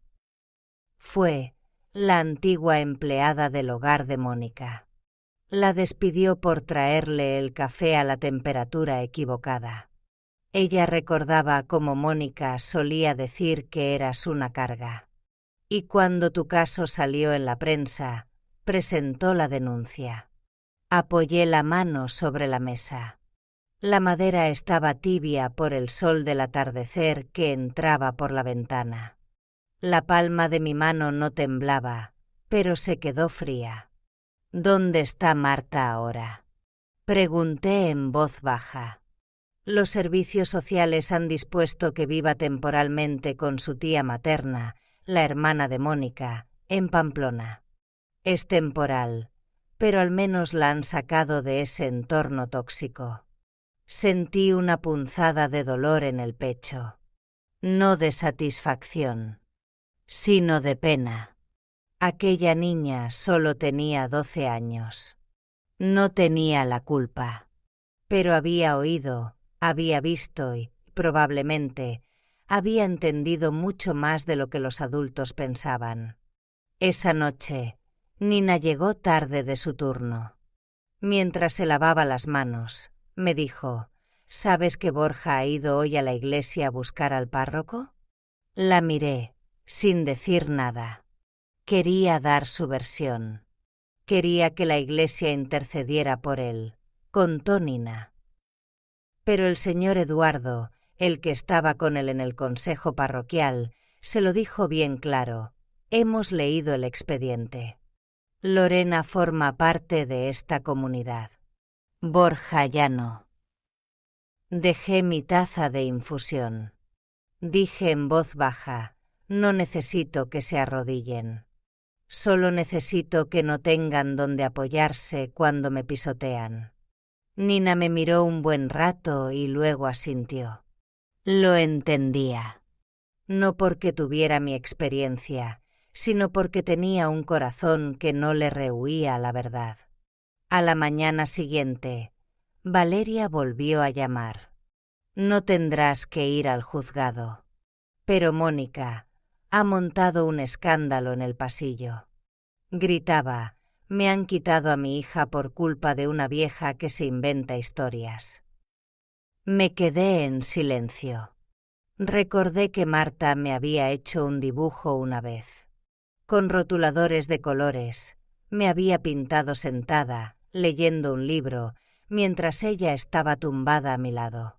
Fue la antigua empleada del hogar de Mónica. La despidió por traerle el café a la temperatura equivocada. Ella recordaba cómo Mónica solía decir que eras una carga. Y cuando tu caso salió en la prensa, presentó la denuncia. Apoyé la mano sobre la mesa. La madera estaba tibia por el sol del atardecer que entraba por la ventana. La palma de mi mano no temblaba, pero se quedó fría. ¿Dónde está Marta ahora?, pregunté en voz baja. Los servicios sociales han dispuesto que viva temporalmente con su tía materna, la hermana de Mónica, en Pamplona. Es temporal, pero al menos la han sacado de ese entorno tóxico. Sentí una punzada de dolor en el pecho, no de satisfacción, sino de pena. Aquella niña solo tenía 12 años. No tenía la culpa, pero había oído, había visto y, probablemente, había entendido mucho más de lo que los adultos pensaban. Esa noche, Nina llegó tarde de su turno. Mientras se lavaba las manos, me dijo, ¿sabes que Borja ha ido hoy a la iglesia a buscar al párroco? La miré, sin decir nada. Quería dar su versión. Quería que la iglesia intercediera por él, contó Nina. Pero el señor Eduardo, el que estaba con él en el consejo parroquial, se lo dijo bien claro. Hemos leído el expediente. Lorena forma parte de esta comunidad. Borja ya no. Dejé mi taza de infusión. Dije en voz baja, no necesito que se arrodillen. Solo necesito que no tengan donde apoyarse cuando me pisotean. Nina me miró un buen rato y luego asintió. Lo entendía. No porque tuviera mi experiencia, sino porque tenía un corazón que no le rehuía la verdad. A la mañana siguiente, Valeria volvió a llamar. No tendrás que ir al juzgado. Pero Mónica ha montado un escándalo en el pasillo. Gritaba, me han quitado a mi hija por culpa de una vieja que se inventa historias. Me quedé en silencio. Recordé que Marta me había hecho un dibujo una vez. Con rotuladores de colores, me había pintado sentada, leyendo un libro, mientras ella estaba tumbada a mi lado.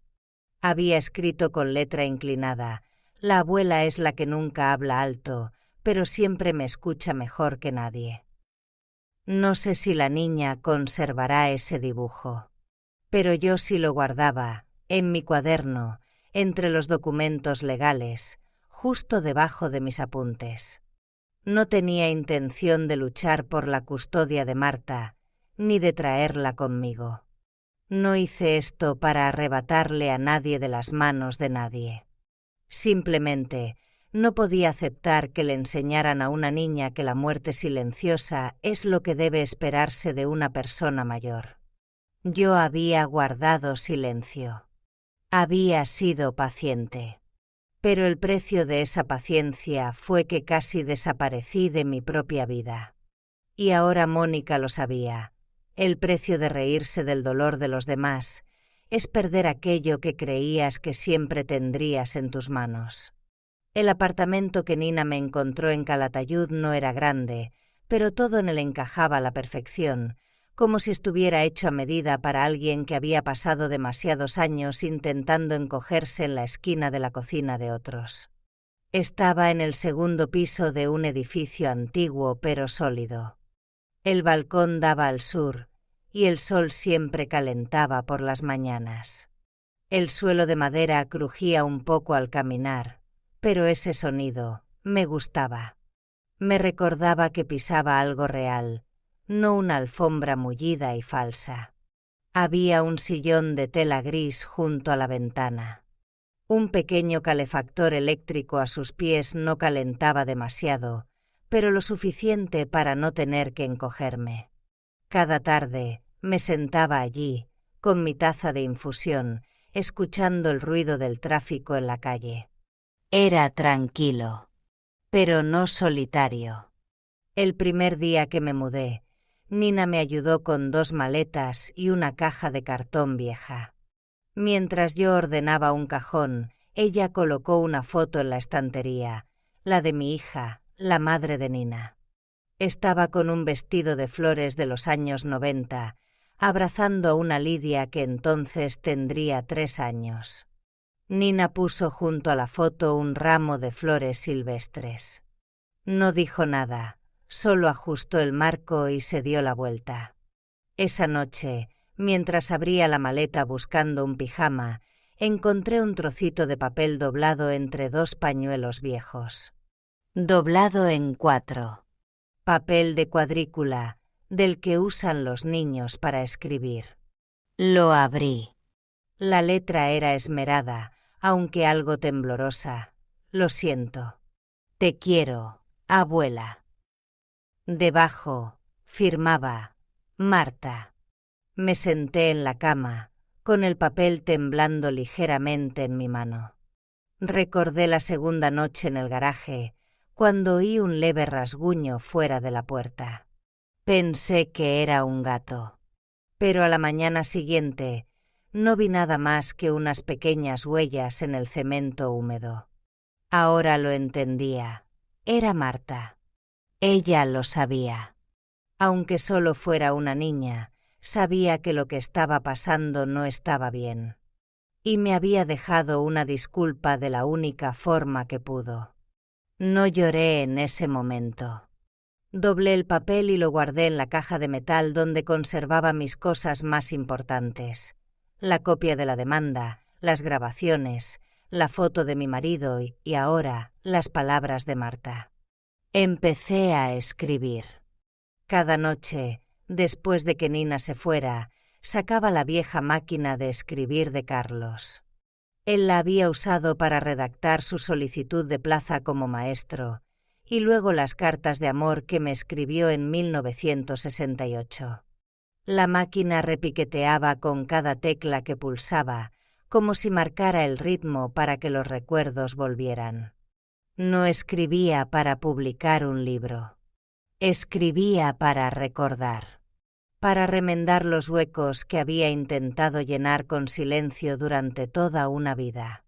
Había escrito con letra inclinada, la abuela es la que nunca habla alto, pero siempre me escucha mejor que nadie. No sé si la niña conservará ese dibujo, pero yo sí lo guardaba, en mi cuaderno, entre los documentos legales, justo debajo de mis apuntes. No tenía intención de luchar por la custodia de Marta, ni de traerla conmigo. No hice esto para arrebatarle a nadie de las manos de nadie. Simplemente no podía aceptar que le enseñaran a una niña que la muerte silenciosa es lo que debe esperarse de una persona mayor. Yo había guardado silencio. Había sido paciente. Pero el precio de esa paciencia fue que casi desaparecí de mi propia vida. Y ahora Mónica lo sabía. El precio de reírse del dolor de los demás es perder aquello que creías que siempre tendrías en tus manos. El apartamento que Nina me encontró en Calatayud no era grande, pero todo en él encajaba a la perfección, como si estuviera hecho a medida para alguien que había pasado demasiados años intentando encogerse en la esquina de la cocina de otros. Estaba en el segundo piso de un edificio antiguo pero sólido. El balcón daba al sur, y el sol siempre calentaba por las mañanas. El suelo de madera crujía un poco al caminar, pero ese sonido me gustaba. Me recordaba que pisaba algo real, no una alfombra mullida y falsa. Había un sillón de tela gris junto a la ventana. Un pequeño calefactor eléctrico a sus pies no calentaba demasiado, pero lo suficiente para no tener que encogerme. Cada tarde me sentaba allí, con mi taza de infusión, escuchando el ruido del tráfico en la calle. Era tranquilo, pero no solitario. El primer día que me mudé, Nina me ayudó con 2 maletas y una caja de cartón vieja. Mientras yo ordenaba un cajón, ella colocó una foto en la estantería, la de mi hija, la madre de Nina. Estaba con un vestido de flores de los años 90, abrazando a una Lidia que entonces tendría 3 años. Nina puso junto a la foto un ramo de flores silvestres. No dijo nada, solo ajustó el marco y se dio la vuelta. Esa noche, mientras abría la maleta buscando un pijama, encontré un trocito de papel doblado entre 2 pañuelos viejos. Doblado en 4. Papel de cuadrícula, del que usan los niños para escribir. Lo abrí. La letra era esmerada, aunque algo temblorosa. Lo siento. Te quiero, abuela. Debajo firmaba Marta. Me senté en la cama, con el papel temblando ligeramente en mi mano. Recordé la segunda noche en el garaje, cuando oí un leve rasguño fuera de la puerta. Pensé que era un gato, pero a la mañana siguiente no vi nada más que unas pequeñas huellas en el cemento húmedo. Ahora lo entendía. Era Marta. Ella lo sabía. Aunque solo fuera una niña, sabía que lo que estaba pasando no estaba bien. Y me había dejado una disculpa de la única forma que pudo. No lloré en ese momento. Doblé el papel y lo guardé en la caja de metal donde conservaba mis cosas más importantes. La copia de la demanda, las grabaciones, la foto de mi marido y ahora las palabras de Marta. Empecé a escribir. Cada noche, después de que Nina se fuera, sacaba la vieja máquina de escribir de Carlos. Él la había usado para redactar su solicitud de plaza como maestro y luego las cartas de amor que me escribió en 1968. La máquina repiqueteaba con cada tecla que pulsaba, como si marcara el ritmo para que los recuerdos volvieran. No escribía para publicar un libro. Escribía para recordar, para remendar los huecos que había intentado llenar con silencio durante toda una vida.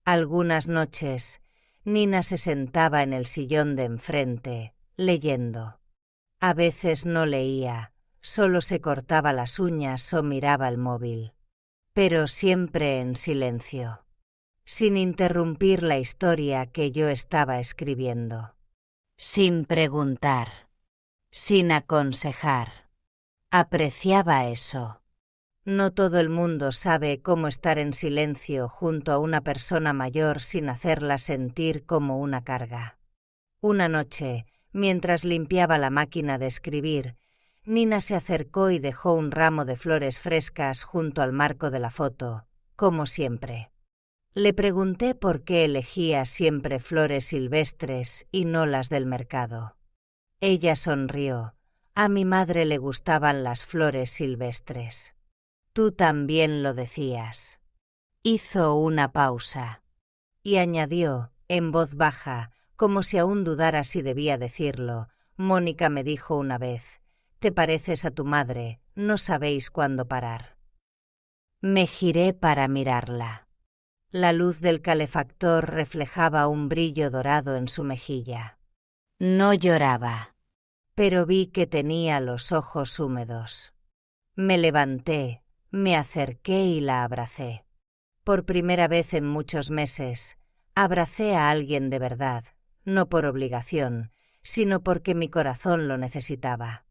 Algunas noches, Nina se sentaba en el sillón de enfrente, leyendo. A veces no leía, solo se cortaba las uñas o miraba el móvil. Pero siempre en silencio, sin interrumpir la historia que yo estaba escribiendo. Sin preguntar, sin aconsejar. Apreciaba eso. No todo el mundo sabe cómo estar en silencio junto a una persona mayor sin hacerla sentir como una carga. Una noche, mientras limpiaba la máquina de escribir, Nina se acercó y dejó un ramo de flores frescas junto al marco de la foto, como siempre. Le pregunté por qué elegía siempre flores silvestres y no las del mercado. Ella sonrió. A mi madre le gustaban las flores silvestres. Tú también lo decías. Hizo una pausa y añadió, en voz baja, como si aún dudara si debía decirlo. Mónica me dijo una vez: «Te pareces a tu madre, no sabéis cuándo parar». Me giré para mirarla. La luz del calefactor reflejaba un brillo dorado en su mejilla. No lloraba, pero vi que tenía los ojos húmedos. Me levanté, me acerqué y la abracé. Por primera vez en muchos meses, abracé a alguien de verdad, no por obligación, sino porque mi corazón lo necesitaba.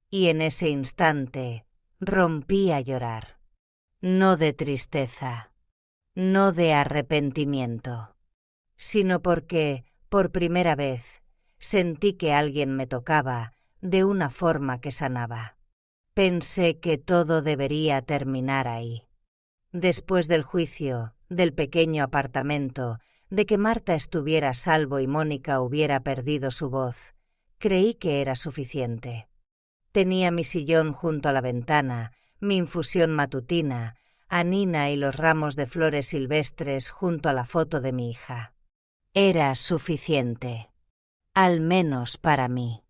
Y en ese instante rompí a llorar. No de tristeza, no de arrepentimiento, sino porque, por primera vez, sentí que alguien me tocaba de una forma que sanaba. Pensé que todo debería terminar ahí. Después del juicio, del pequeño apartamento, de que Marta estuviera a salvo y Mónica hubiera perdido su voz, creí que era suficiente. Tenía mi sillón junto a la ventana, mi infusión matutina, a Nina y los ramos de flores silvestres junto a la foto de mi hija. Era suficiente, al menos para mí.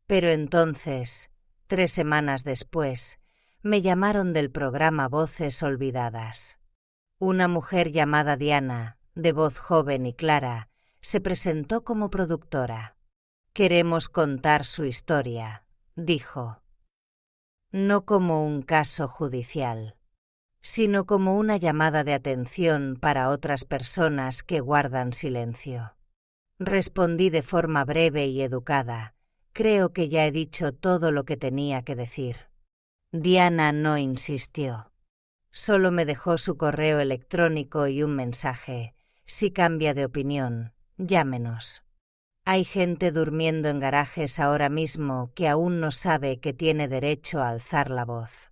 Pero entonces, 3 semanas después, me llamaron del programa Voces Olvidadas. Una mujer llamada Diana, de voz joven y clara, se presentó como productora. «Queremos contar su historia», dijo. No como un caso judicial, sino como una llamada de atención para otras personas que guardan silencio. Respondí de forma breve y educada. Creo que ya he dicho todo lo que tenía que decir. Diana no insistió. Solo me dejó su correo electrónico y un mensaje: si cambia de opinión, llámenos. Hay gente durmiendo en garajes ahora mismo que aún no sabe que tiene derecho a alzar la voz.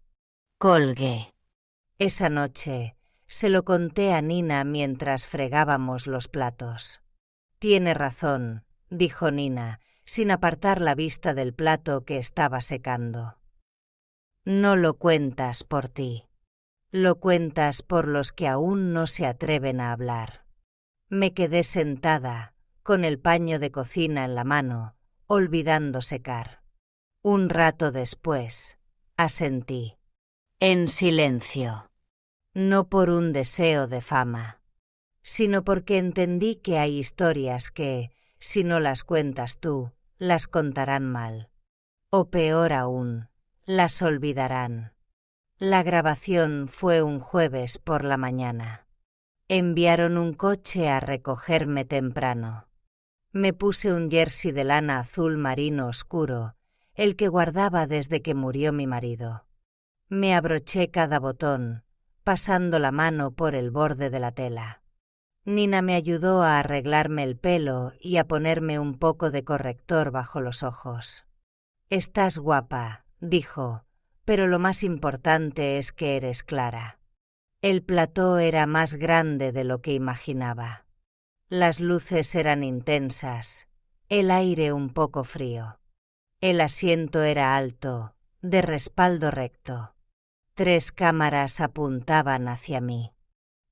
Colgué. Esa noche se lo conté a Nina mientras fregábamos los platos. Tiene razón, dijo Nina, sin apartar la vista del plato que estaba secando. No lo cuentas por ti. Lo cuentas por los que aún no se atreven a hablar. Me quedé sentada, con el paño de cocina en la mano, olvidando secar. Un rato después, asentí. En silencio. No por un deseo de fama, sino porque entendí que hay historias que, si no las cuentas tú, las contarán mal. O peor aún, las olvidarán. La grabación fue un jueves por la mañana. Enviaron un coche a recogerme temprano. Me puse un jersey de lana azul marino oscuro, el que guardaba desde que murió mi marido. Me abroché cada botón, pasando la mano por el borde de la tela. Nina me ayudó a arreglarme el pelo y a ponerme un poco de corrector bajo los ojos. «Estás guapa», dijo, «pero lo más importante es que eres clara». El plató era más grande de lo que imaginaba. Las luces eran intensas, el aire un poco frío. El asiento era alto, de respaldo recto. 3 cámaras apuntaban hacia mí.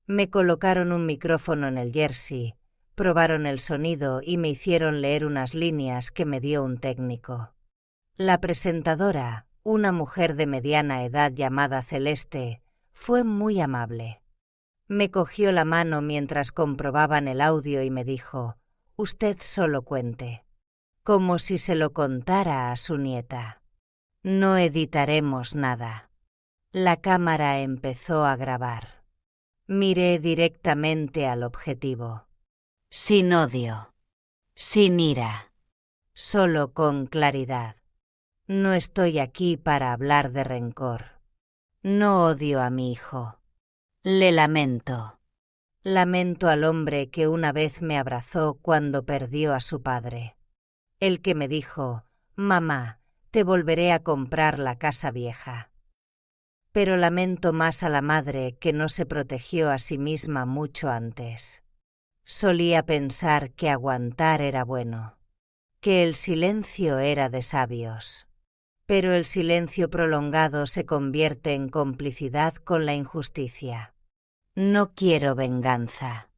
Me colocaron un micrófono en el jersey, probaron el sonido y me hicieron leer unas líneas que me dio un técnico. La presentadora, una mujer de mediana edad llamada Celeste, fue muy amable. Me cogió la mano mientras comprobaban el audio y me dijo: «Usted solo cuente», como si se lo contara a su nieta. «No editaremos nada». La cámara empezó a grabar. Miré directamente al objetivo. Sin odio, sin ira, solo con claridad. No estoy aquí para hablar de rencor. No odio a mi hijo. Le lamento. Lamento al hombre que una vez me abrazó cuando perdió a su padre. El que me dijo: «Mamá, te volveré a comprar la casa vieja». Pero lamento más a la madre que no se protegió a sí misma mucho antes. Solía pensar que aguantar era bueno, que el silencio era de sabios. Pero el silencio prolongado se convierte en complicidad con la injusticia. No quiero venganza.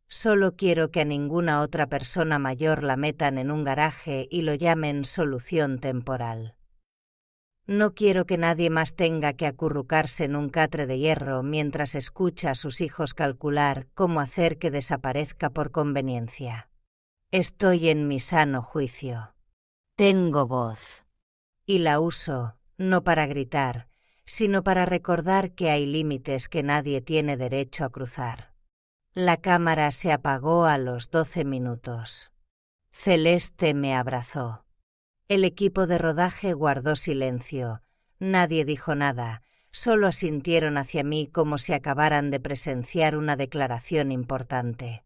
Solo quiero que a ninguna otra persona mayor la metan en un garaje y lo llamen solución temporal. No quiero que nadie más tenga que acurrucarse en un catre de hierro mientras escucha a sus hijos calcular cómo hacer que desaparezca por conveniencia. Estoy en mi sano juicio. Tengo voz. Y la uso, no para gritar, sino para recordar que hay límites que nadie tiene derecho a cruzar. La cámara se apagó a los 12 minutos. Celeste me abrazó. El equipo de rodaje guardó silencio. Nadie dijo nada, solo asintieron hacia mí como si acabaran de presenciar una declaración importante.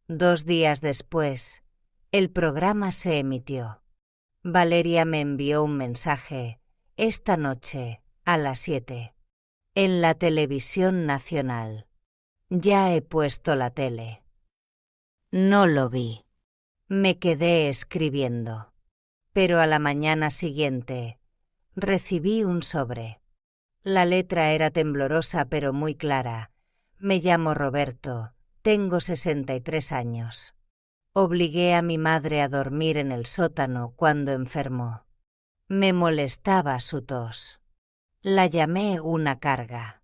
2 días después, el programa se emitió. Valeria me envió un mensaje: «Esta noche, a las 7, en la televisión nacional. Ya he puesto la tele». No lo vi. Me quedé escribiendo. Pero a la mañana siguiente, recibí un sobre. La letra era temblorosa pero muy clara. Me llamo Roberto, tengo 63 años. Obligué a mi madre a dormir en el sótano cuando enfermó. Me molestaba su tos. La llamé una carga.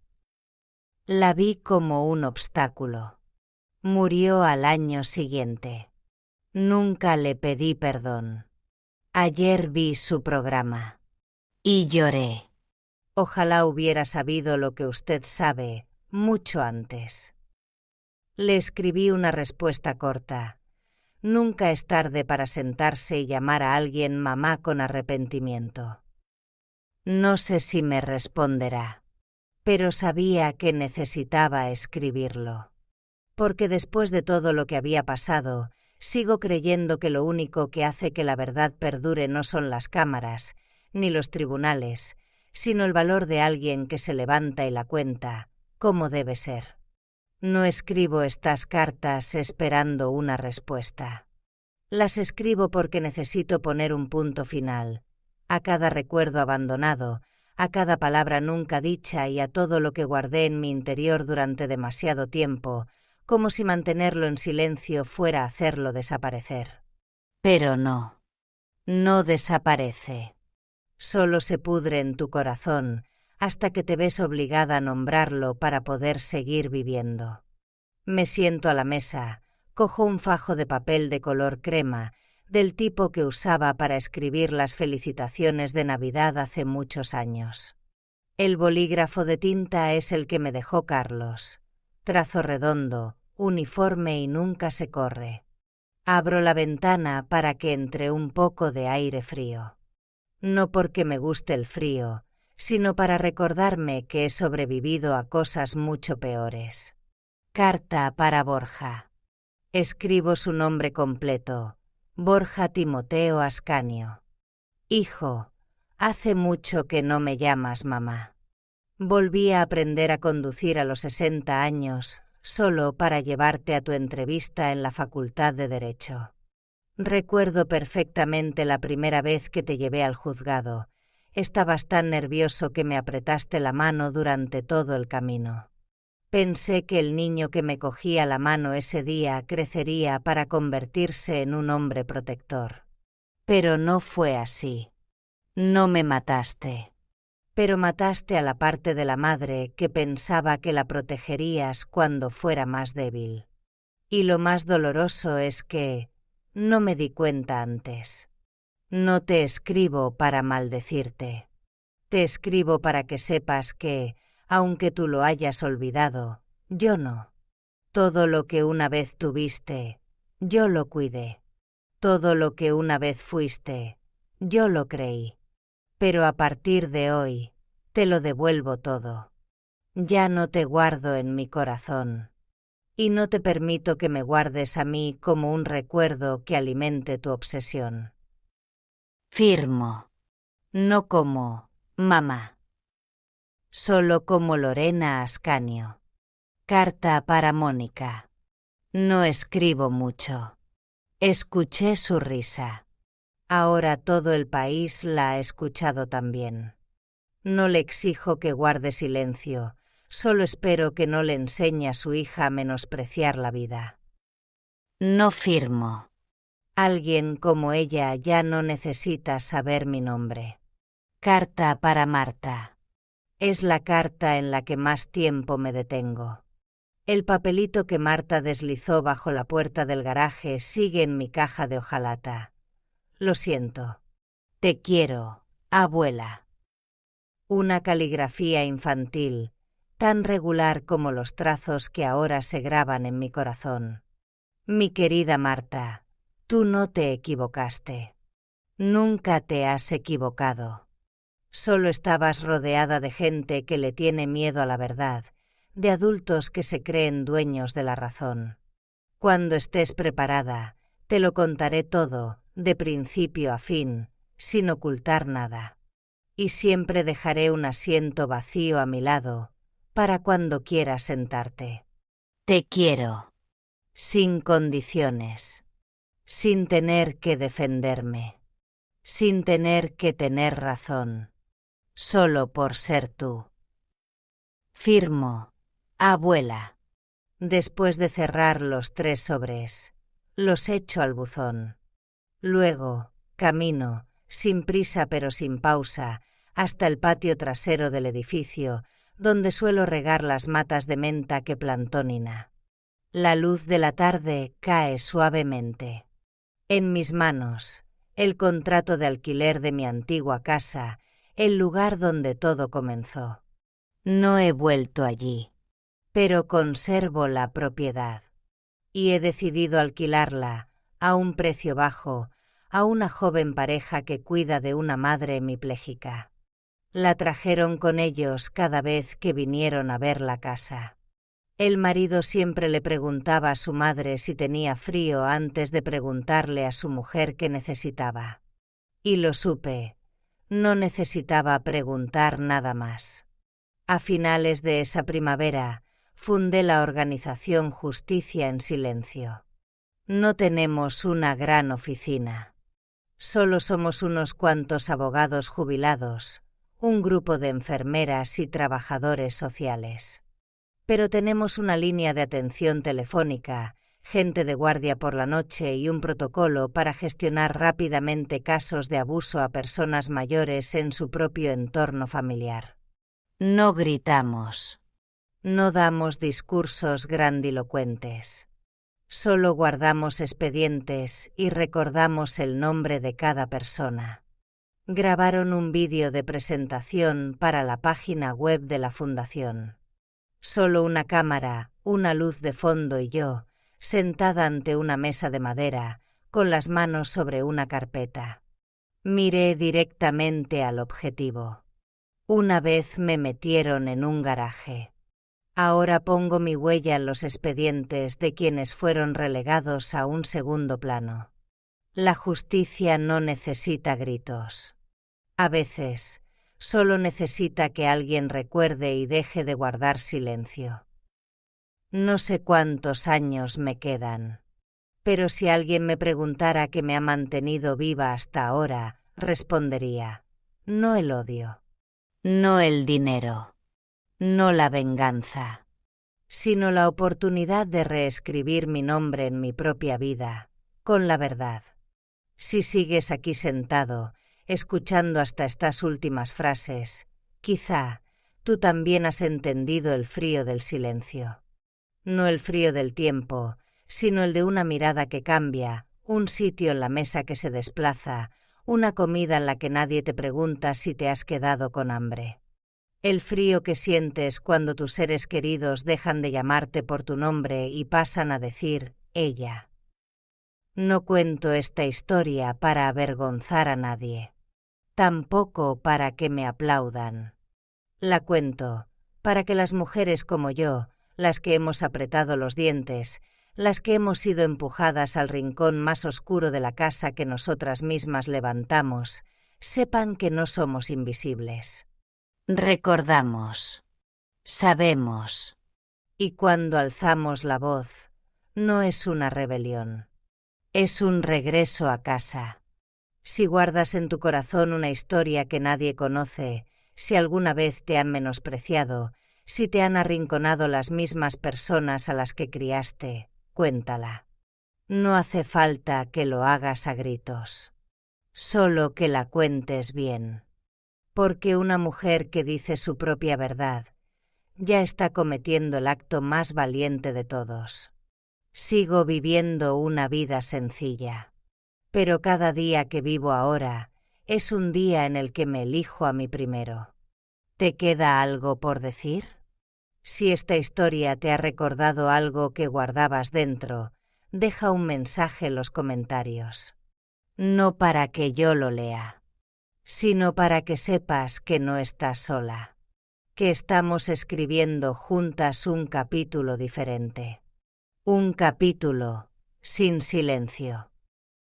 La vi como un obstáculo. Murió al año siguiente. Nunca le pedí perdón. Ayer vi su programa. Y lloré. Ojalá hubiera sabido lo que usted sabe mucho antes. Le escribí una respuesta corta. Nunca es tarde para sentarse y llamar a alguien mamá con arrepentimiento. No sé si me responderá, pero sabía que necesitaba escribirlo. Porque después de todo lo que había pasado, sigo creyendo que lo único que hace que la verdad perdure no son las cámaras, ni los tribunales, sino el valor de alguien que se levanta y la cuenta, como debe ser. No escribo estas cartas esperando una respuesta. Las escribo porque necesito poner un punto final, a cada recuerdo abandonado, a cada palabra nunca dicha y a todo lo que guardé en mi interior durante demasiado tiempo, como si mantenerlo en silencio fuera hacerlo desaparecer. Pero no. No desaparece. Solo se pudre en tu corazón hasta que te ves obligada a nombrarlo para poder seguir viviendo. Me siento a la mesa, cojo un fajo de papel de color crema, del tipo que usaba para escribir las felicitaciones de Navidad hace muchos años. El bolígrafo de tinta es el que me dejó Carlos. Trazo redondo, uniforme y nunca se corre. Abro la ventana para que entre un poco de aire frío. No porque me guste el frío, sino para recordarme que he sobrevivido a cosas mucho peores. Carta para Borja. Escribo su nombre completo: Borja Timoteo Ascanio. Hijo, hace mucho que no me llamas mamá. Volví a aprender a conducir a los 60 años, solo para llevarte a tu entrevista en la Facultad de Derecho. Recuerdo perfectamente la primera vez que te llevé al juzgado. Estabas tan nervioso que me apretaste la mano durante todo el camino. Pensé que el niño que me cogía la mano ese día crecería para convertirse en un hombre protector. Pero no fue así. No me mataste. Pero mataste a la parte de la madre que pensaba que la protegerías cuando fuera más débil. Y lo más doloroso es que no me di cuenta antes. No te escribo para maldecirte. Te escribo para que sepas que, aunque tú lo hayas olvidado, yo no. Todo lo que una vez tuviste, yo lo cuidé. Todo lo que una vez fuiste, yo lo creí. Pero a partir de hoy, te lo devuelvo todo. Ya no te guardo en mi corazón. Y no te permito que me guardes a mí como un recuerdo que alimente tu obsesión. Firmo. No como mamá. Solo como Lorena Ascanio. Carta para Mónica. No escribo mucho. Escuché su risa. Ahora todo el país la ha escuchado también. No le exijo que guarde silencio, solo espero que no le enseñe a su hija a menospreciar la vida. No firmo. Alguien como ella ya no necesita saber mi nombre. Carta para Marta. Es la carta en la que más tiempo me detengo. El papelito que Marta deslizó bajo la puerta del garaje sigue en mi caja de hojalata. Lo siento. Te quiero, abuela. Una caligrafía infantil, tan regular como los trazos que ahora se graban en mi corazón. Mi querida Marta, tú no te equivocaste. Nunca te has equivocado. Solo estabas rodeada de gente que le tiene miedo a la verdad, de adultos que se creen dueños de la razón. Cuando estés preparada, te lo contaré todo, de principio a fin, sin ocultar nada. Y siempre dejaré un asiento vacío a mi lado, para cuando quieras sentarte. Te quiero. Sin condiciones. Sin tener que defenderme. Sin tener que tener razón. Solo por ser tú. Firmo, abuela. Después de cerrar los 3 sobres, los echo al buzón. Luego, camino, sin prisa pero sin pausa, hasta el patio trasero del edificio, donde suelo regar las matas de menta que plantó Nina. La luz de la tarde cae suavemente. En mis manos, el contrato de alquiler de mi antigua casa, el lugar donde todo comenzó. No he vuelto allí, pero conservo la propiedad. Y he decidido alquilarla, a un precio bajo, a una joven pareja que cuida de una madre hemipléjica. La trajeron con ellos cada vez que vinieron a ver la casa. El marido siempre le preguntaba a su madre si tenía frío antes de preguntarle a su mujer qué necesitaba. Y lo supe. No necesitaba preguntar nada más. A finales de esa primavera, fundé la organización Justicia en Silencio. No tenemos una gran oficina. Solo somos unos cuantos abogados jubilados, un grupo de enfermeras y trabajadores sociales. Pero tenemos una línea de atención telefónica, gente de guardia por la noche y un protocolo para gestionar rápidamente casos de abuso a personas mayores en su propio entorno familiar. No gritamos. No damos discursos grandilocuentes. Solo guardamos expedientes y recordamos el nombre de cada persona. Grabaron un vídeo de presentación para la página web de la fundación. Solo una cámara, una luz de fondo y yo, sentada ante una mesa de madera, con las manos sobre una carpeta. Miré directamente al objetivo. Una vez me metieron en un garaje. Ahora pongo mi huella en los expedientes de quienes fueron relegados a un segundo plano. La justicia no necesita gritos. A veces, solo necesita que alguien recuerde y deje de guardar silencio. No sé cuántos años me quedan, pero si alguien me preguntara qué me ha mantenido viva hasta ahora, respondería: no el odio, no el dinero, no la venganza, sino la oportunidad de reescribir mi nombre en mi propia vida, con la verdad. Si sigues aquí sentado, escuchando hasta estas últimas frases, quizá tú también has entendido el frío del silencio. No el frío del tiempo, sino el de una mirada que cambia, un sitio en la mesa que se desplaza, una comida en la que nadie te pregunta si te has quedado con hambre. El frío que sientes cuando tus seres queridos dejan de llamarte por tu nombre y pasan a decir ella. No cuento esta historia para avergonzar a nadie, tampoco para que me aplaudan. La cuento, para que las mujeres como yo, las que hemos apretado los dientes, las que hemos sido empujadas al rincón más oscuro de la casa que nosotras mismas levantamos, sepan que no somos invisibles. Recordamos. Sabemos. Y cuando alzamos la voz, no es una rebelión. Es un regreso a casa. Si guardas en tu corazón una historia que nadie conoce, si alguna vez te han menospreciado, si te han arrinconado las mismas personas a las que criaste, cuéntala. No hace falta que lo hagas a gritos. Solo que la cuentes bien. Porque una mujer que dice su propia verdad ya está cometiendo el acto más valiente de todos. Sigo viviendo una vida sencilla, pero cada día que vivo ahora es un día en el que me elijo a mí primero. ¿Te queda algo por decir? Si esta historia te ha recordado algo que guardabas dentro, deja un mensaje en los comentarios. No para que yo lo lea, sino para que sepas que no estás sola, que estamos escribiendo juntas un capítulo diferente. Un capítulo sin silencio.